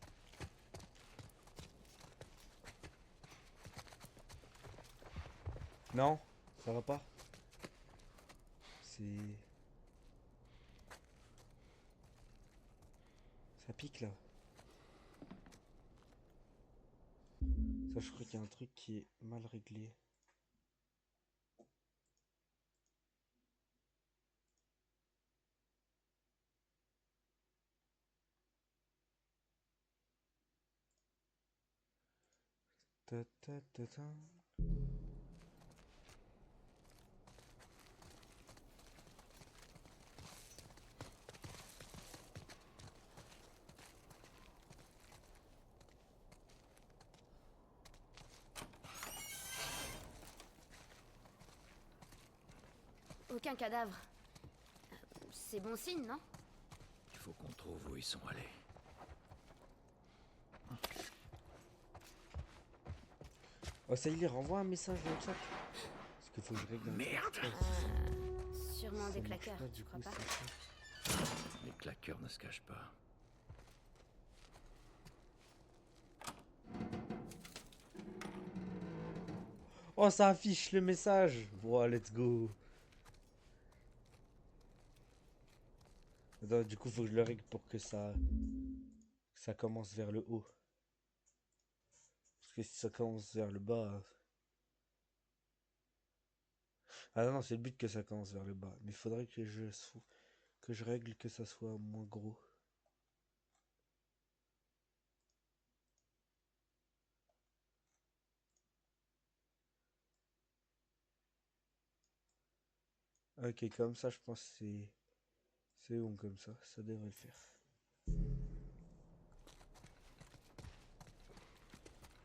Non, ça va pas. C'est... Ça pique là. Ça, je crois qu'il y a un truc qui est mal réglé. Ta ta ta ta. Aucun cadavre. C'est bon signe, non? Il faut qu'on trouve où ils sont allés. Oh, ça y est, renvoie un message dans le chat. Parce qu'il faut que je règle un Merde. Sûrement des Ça marche claqueurs, pas, tu du crois coup, pas? c'est Les claqueurs ne se cachent pas. Oh, ça affiche le message. Wow, let's go. Attends, du coup, faut que je le règle pour que ça commence vers le haut. Parce que si ça commence vers le bas... Ah non, c'est le but que ça commence vers le bas. Mais il faudrait que je règle que ça soit moins gros. Ok, comme ça, je pense que c'est bon comme ça devrait le faire.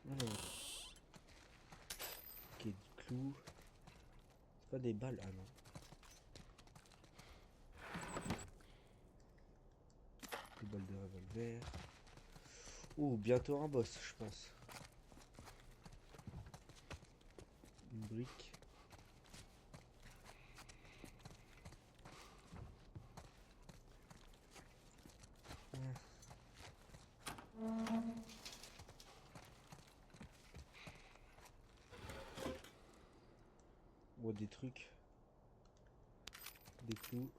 Alors. Ok, du clou. C'est pas des balles, ah non. Des balles de revolver. Oh, bientôt un boss, je pense. Une brique. Oh, des trucs. Des clous.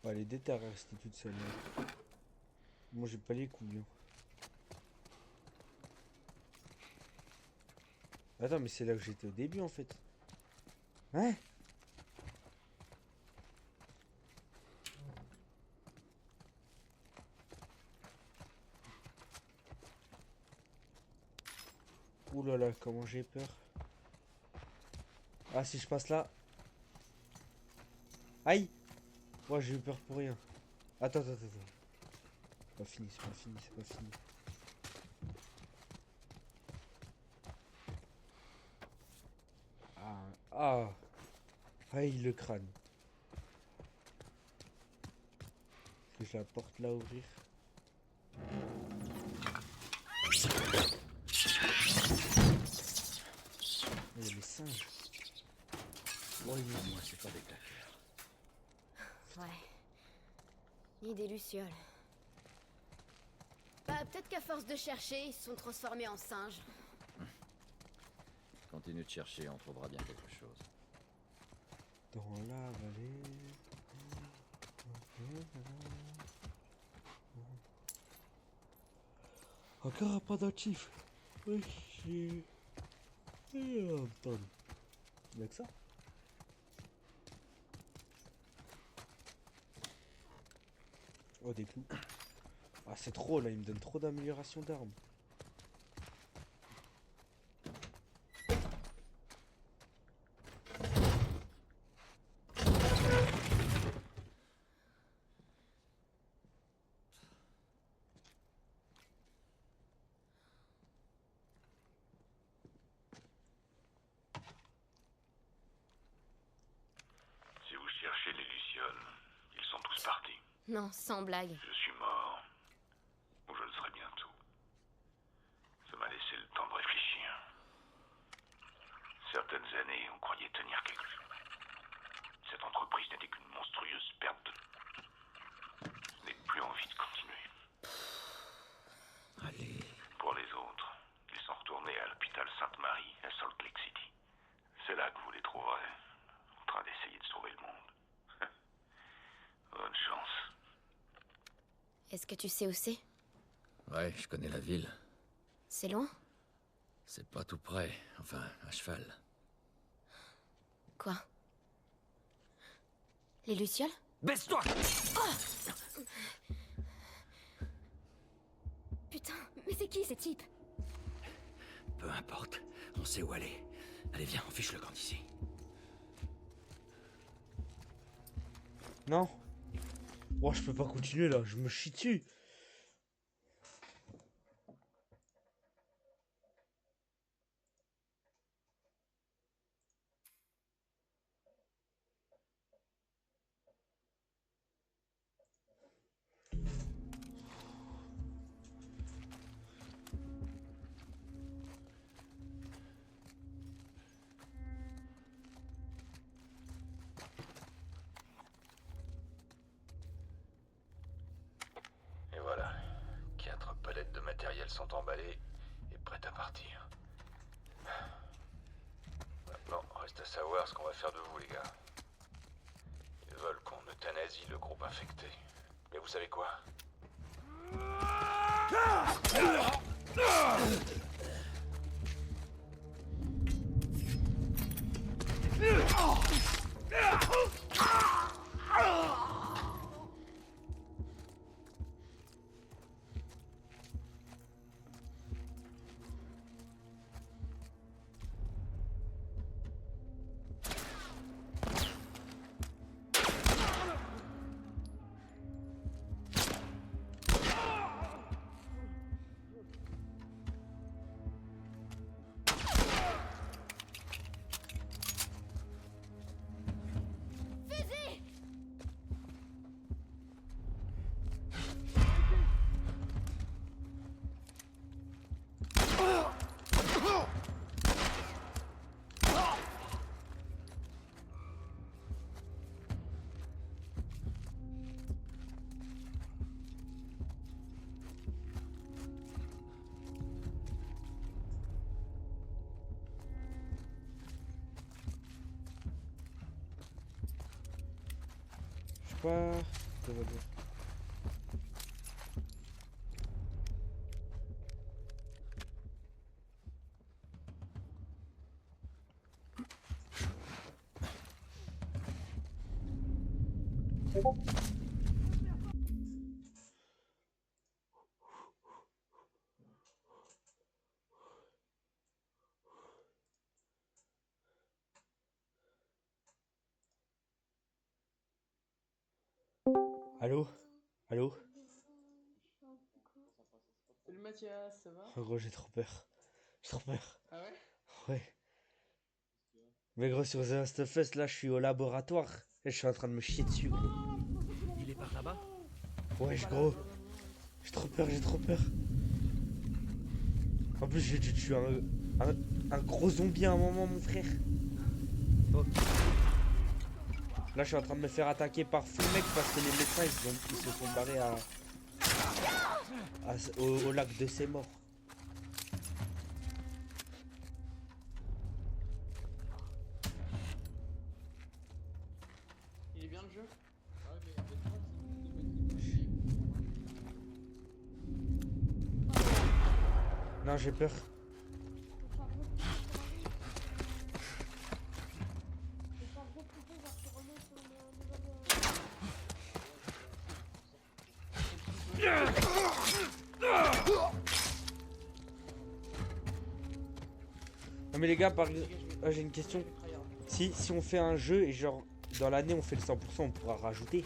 Oh, elle est déter à rester toute seule là. Moi j'ai pas les couilles. Hein. Attends, mais c'est là que j'étais au début en fait. Hein? Ouh là là, comment j'ai peur. Ah, si je passe là. Aïe! Moi j'ai eu peur pour rien. Attends. C'est pas fini, c'est pas fini, c'est pas fini. Ah. Aïe, le crâne. Est-ce que je la porte là à ouvrir? Il y a les singes. Moi, c'est pas des claqueurs. Ouais. Ni des lucioles. Bah, peut-être qu'à force de chercher, ils se sont transformés en singes. Continue de chercher, on trouvera bien quelque chose. Dans la vallée. Encore un pendentif. Ok. Pardon. Y'a que ça? Oh, des clous. Ah, c'est trop là, il me donne trop d'amélioration d'armes. Si vous cherchez les Lucioles, ils sont tous partis. Non, sans blague. Je suis mort. Ou je le serai bientôt. Ça m'a laissé le temps de réfléchir. Certaines années, on croyait tenir quelque chose. Cette entreprise n'était qu'une monstrueuse perte de... Je n'ai plus envie de continuer. Allez. Pour les autres, ils sont retournés à l'hôpital Sainte-Marie, à Salt Lake City. C'est là que vous les trouverez, en train d'essayer de sauver le monde. Bonne chance. Est-ce que tu sais où c'est? Ouais, je connais la ville. C'est loin? C'est pas tout près. Enfin, à cheval. Quoi? Les Lucioles? Baisse-toi! Putain, mais c'est qui ces types? Peu importe. On sait où aller. Allez, viens, on fiche le camp d'ici. Non. Oh, je peux pas continuer là, je me chie dessus. Et voilà. 4 palettes de matériel sont emballées et prêtes à partir. Maintenant, reste à savoir ce qu'on va faire de vous, les gars. Ils veulent qu'on euthanasie le groupe infecté. Mais vous savez quoi? Je sais pas. Ça va bien. Allô? Allô? Salut Mathias, ça va? En gros, j'ai trop peur. J'ai trop peur. Ah ouais? Ouais. Mais gros, sur The Last of Us, là, je suis au laboratoire. Et je suis en train de me chier dessus, gros. Il est par là-bas? Ouais, gros. J'ai trop peur, j'ai trop peur. En plus, j'ai dû tuer un gros zombie à un moment, mon frère. Oh. Là, je suis en train de me faire attaquer par full mec parce que les médecins, ils se sont barrés au lac de ses morts. Il est bien le jeu? Non, j'ai peur. Non mais les gars, j'ai une question. Si on fait un jeu et genre dans l'année on fait le 100%, on pourra rajouter.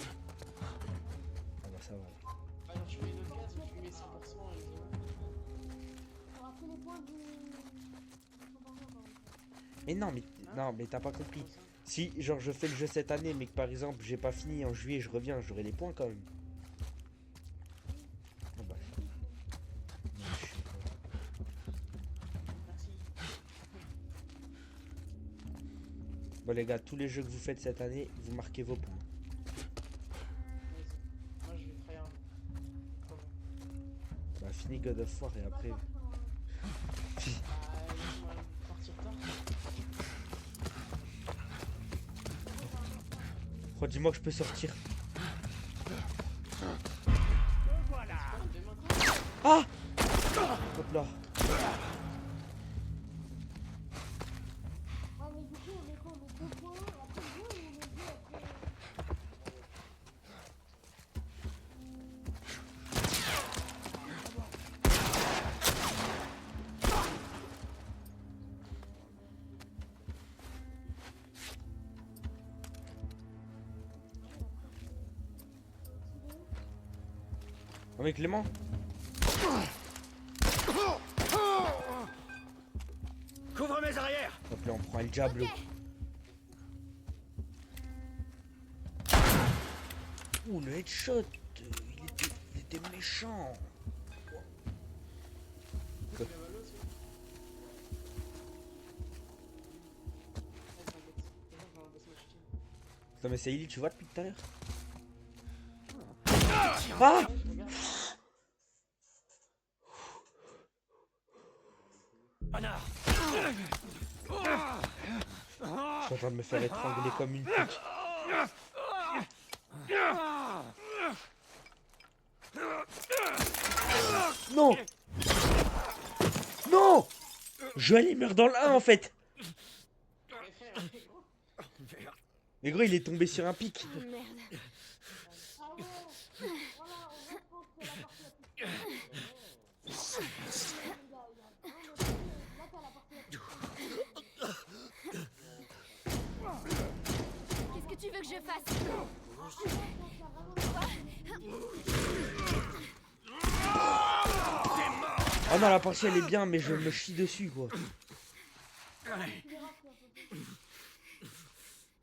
Ah bah ça va. Alors tu mets une autre case ou tu mets 100% et Mais non mais t'as pas compris. Si genre je fais le jeu cette année mais que par exemple j'ai pas fini en juillet, je reviens, j'aurai les points quand même. Ah bah. Non, je sais pas. merci. Bon les gars, tous les jeux que vous faites cette année, vous marquez vos points. Moi je vais tryhard. Bah fini God of War et après. Laisse-moi partir tard. Oh, dis-moi que je peux sortir. Ah! Hop là. Oh mais Clément. Couvre mes arrières. Hop là, on prend le Diablo. Ouh, le headshot. Il était méchant. Non mais c'est Ellie, tu vois depuis tout à l'heure. Ah! Je suis en train de me faire étrangler comme une pute. Non! Non! Joël il meurt dans le 1 en fait! Mais gros il est tombé sur un pic. Oh, merde. Qu'est-ce que tu veux que je fasse? Oh non la partie elle est bien mais je me chie dessus quoi. Ah,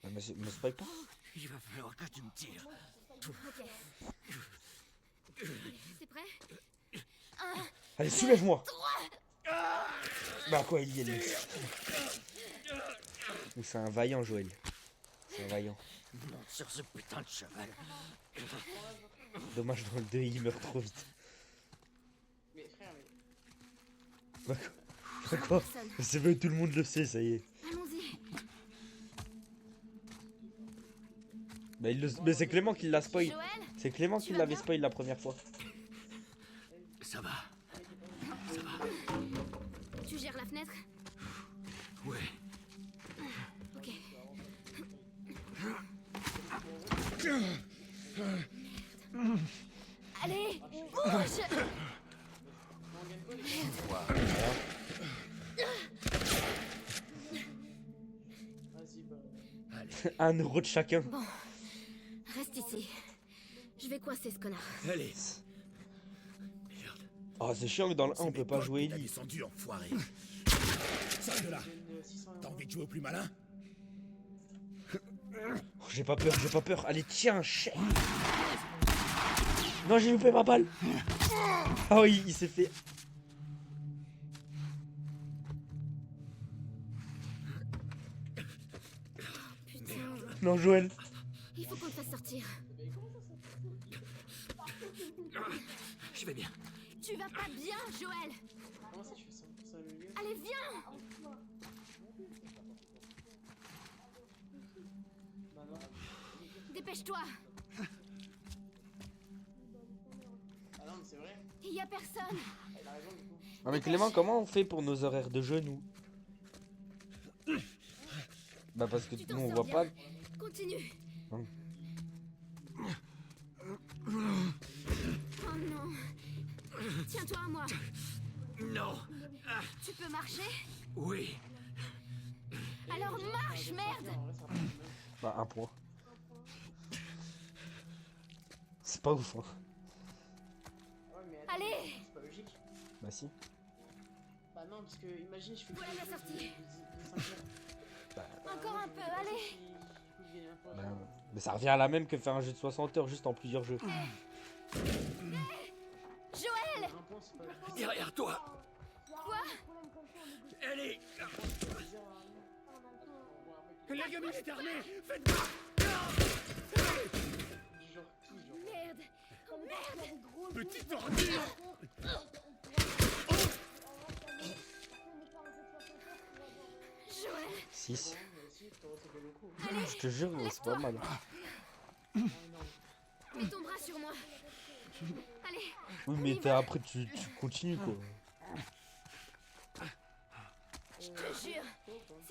me spoil pas. Il va falloir que tu me tires. Ok. C'est prêt? Allez soulève-moi. Bah quoi il y est lui. C'est un vaillant Joël. C'est un vaillant. Monte sur ce putain de cheval. Dommage dans le 2 il meurt trop vite. Mais frère, mais. Bah quoi? C'est vrai tout le monde le sait ça y est. Allons-y. Bah, mais c'est Clément qui l'a spoil. Joël? C'est Clément qui l'avait spoil la première fois. Ça va. Tu gères la fenêtre? Ouais. Ok. Allez, bouge! Vas-y, bah. 1 euro de chacun. Bon, reste ici. Je vais coincer ce connard. Allez. Oh c'est chiant que dans le 1 on peut pas jouer Ellie. Descendu, enfoiré. Sors de là. T'as envie de jouer au plus malin? Oh, j'ai pas peur. Allez tiens, chef. Non j'ai loupé ma balle. Ah oui il s'est fait. Putain, Non Joël. il faut qu'on te fasse sortir. Je vais bien. Tu vas pas bien, Joël! Comment ça tu fais ça? Ça veut dire? Allez, viens! Bah non. Dépêche-toi! Ah non, mais c'est vrai. Il y a personne! Elle a raison du coup. Non mais Clément comment on fait pour nos horaires de jeu nous? Bah parce que Tu nous t'en on sors voit bien. pas. Continue! Non. Oh non! marcher? Oui. Alors marche, merde! En vrai, ça rapporte même. Bah, un point. C'est pas ouf, hein. Ouais, mais attends, Allez! c'est pas logique. Bah, si. Bah non, parce que imagine, je fais Voilà que la des jeux sortie. de 5 heures. Bah, Encore un peu, allez! bah, mais ça revient à la même que faire un jeu de 60 heures juste en plusieurs jeux. Joël! Un point, c'est pas logique. Derrière toi. Quoi? Ellie. Bizarre, hein. La gamine est armée. Faites Du genre qui, genre? Merde! Oh merde! petite ordure. Joël! 6. Moi aussi, ça fait beaucoup. Je te jure, c'est pas mal. Ah, énorme. Mets ton bras sur moi! Allez! Oui, mais après, tu continues, quoi. Je te jure!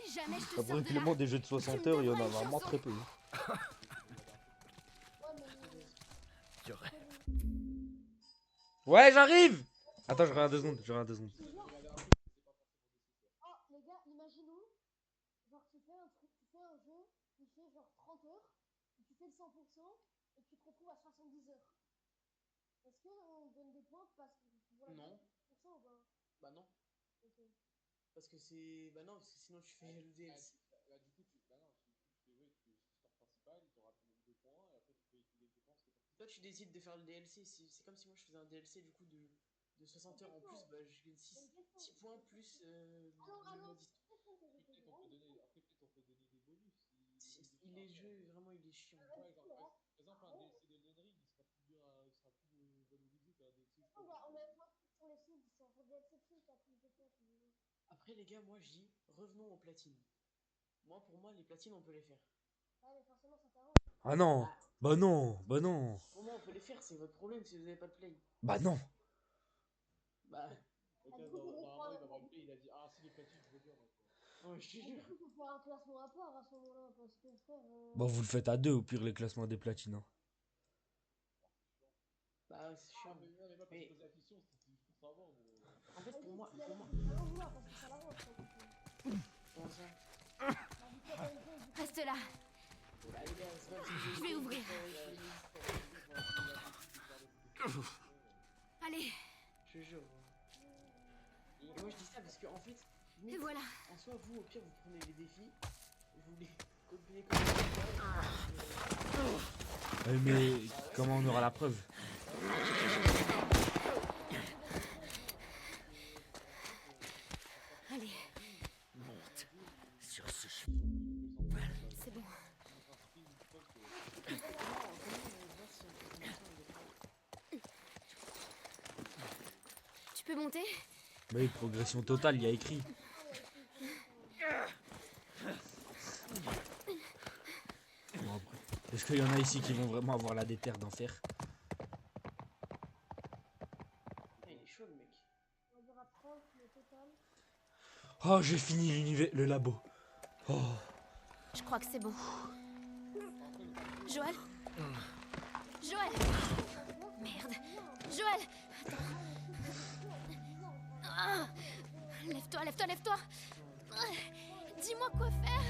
Si jamais je te sors Après, de Clément, là, des jeux de 60 heures, il y en a vraiment très peu. J'aurais. Ouais, j'arrive! Attends, je reviens 2 secondes, je reviens 2 secondes. Oh, les gars, imaginons, genre tu fais un truc, tu fais un jeu qui fait genre 30 heures, et tu fais le 100%, et tu te retrouves à 70 heures. Est-ce qu'on donne des points parce que voilà, Non. 100% ou pas? Bah non. Ok. Parce que c'est. Bah non, parce que sinon tu fais le DLC. Toi, tu décides de faire le DLC. C'est comme si moi je faisais un DLC du coup de 60 heures en plus. Bah, je gagne 6 points plus. Alors, Il est jeu, vraiment, il est chiant. on a pas sur les sites, c'est en DLC qui a plus de points. Après, les gars, moi je dis revenons aux platines. Pour moi, les platines, on peut les faire. Ouais, mais forcément, ça t'arrange. Ah non! Bah non! Bah non! Pour moi, on peut les faire, c'est votre problème si vous avez pas de play. Bah non! Bah, Il a dit ah, si les platines, je veux bien. Ouais, je te jure. faut faire un classement à part à ce moment-là, parce que frère. Bah vous le faites à 2 au pire, les classements des platines. Hein. Bah, c'est chiant. Mais... En fait, pour moi. Parce que ça l'arrange. Comment ça? reste là! Bah, les gars, c'est pas parce que Je vais ouvrir. Allez! Je te jure. Et moi, je dis ça parce que, en fait, Et voilà! en soi, vous, au pire, vous prenez les défis, vous les copiez comme ça. Mais comment on aura la preuve? Allez! Monte sur ce C'est bon. Tu peux monter? Oui, progression totale, il y a écrit. Bon, après, est-ce qu'il y en a ici qui vont vraiment avoir la déterre d'en faire? Il est chaud, le mec. On va dire à 30 le total. Oh, j'ai fini le labo. Oh. Je crois que c'est bon. Joël? Joël! Merde! Joël! Attends. Ah, lève-toi, lève-toi, lève-toi! Ah, dis-moi quoi faire!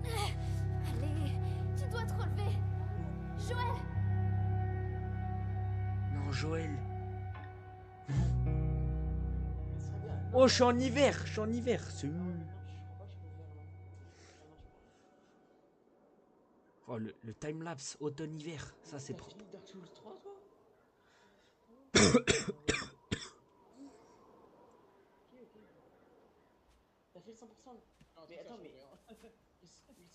Ah, allez, tu dois te relever! Joël! Non, Joël. Oh, je suis en hiver, c'est... Oh, le timelapse automne-hiver, ça c'est propre. Dark Souls 3, toi? T'as fait le 100%? Mais attends, mais... Le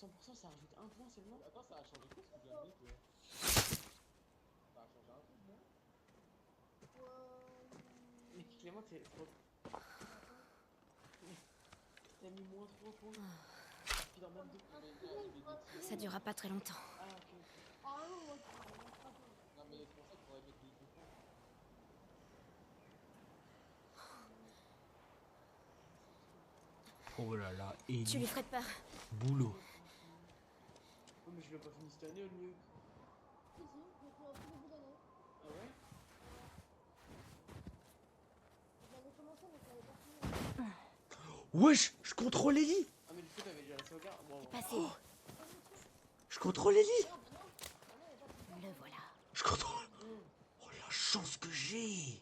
100% ça rajoute un point seulement? Attends, ça a changé quoi ce que j'ai amené, toi? Ça a changé un peu, non? Mais Clément, t'es... T'as mis moins 3 points. Puis dans même 2. Ça durera pas très longtemps. Ah, ok. Non, mais c'est pour ça qu'il faudrait mettre des 2 points. Oh là là, et Tu lui ferais peur. boulot. Oh, mais je l'ai pas fini cette année, au mieux. Si, j'ai fait un tout début d'année. Ah ouais? J'avais commencé, mais je l'avais pas fini. Wesh, je contrôle Ellie. Ah, mais du coup, t'avais déjà la sauvegarde. Bon, Passez. Je contrôle Ellie. Le voilà. Je contrôle. Oh la chance que j'ai.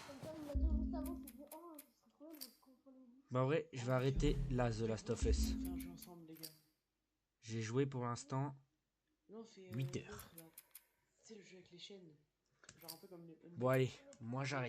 Comme ça, il m'a dit juste avant, je me dis, oh, ce serait trop bien de contrôler lui. Bah en vrai, je vais arrêter là The Last of Us. on fait un jeu ensemble, les gars. J'ai joué pour l'instant Là, on fait 8 heures. l'autre, là. Tu sais, le jeu avec les chaînes. Genre un peu comme les. Bon allez, moi j'arrête.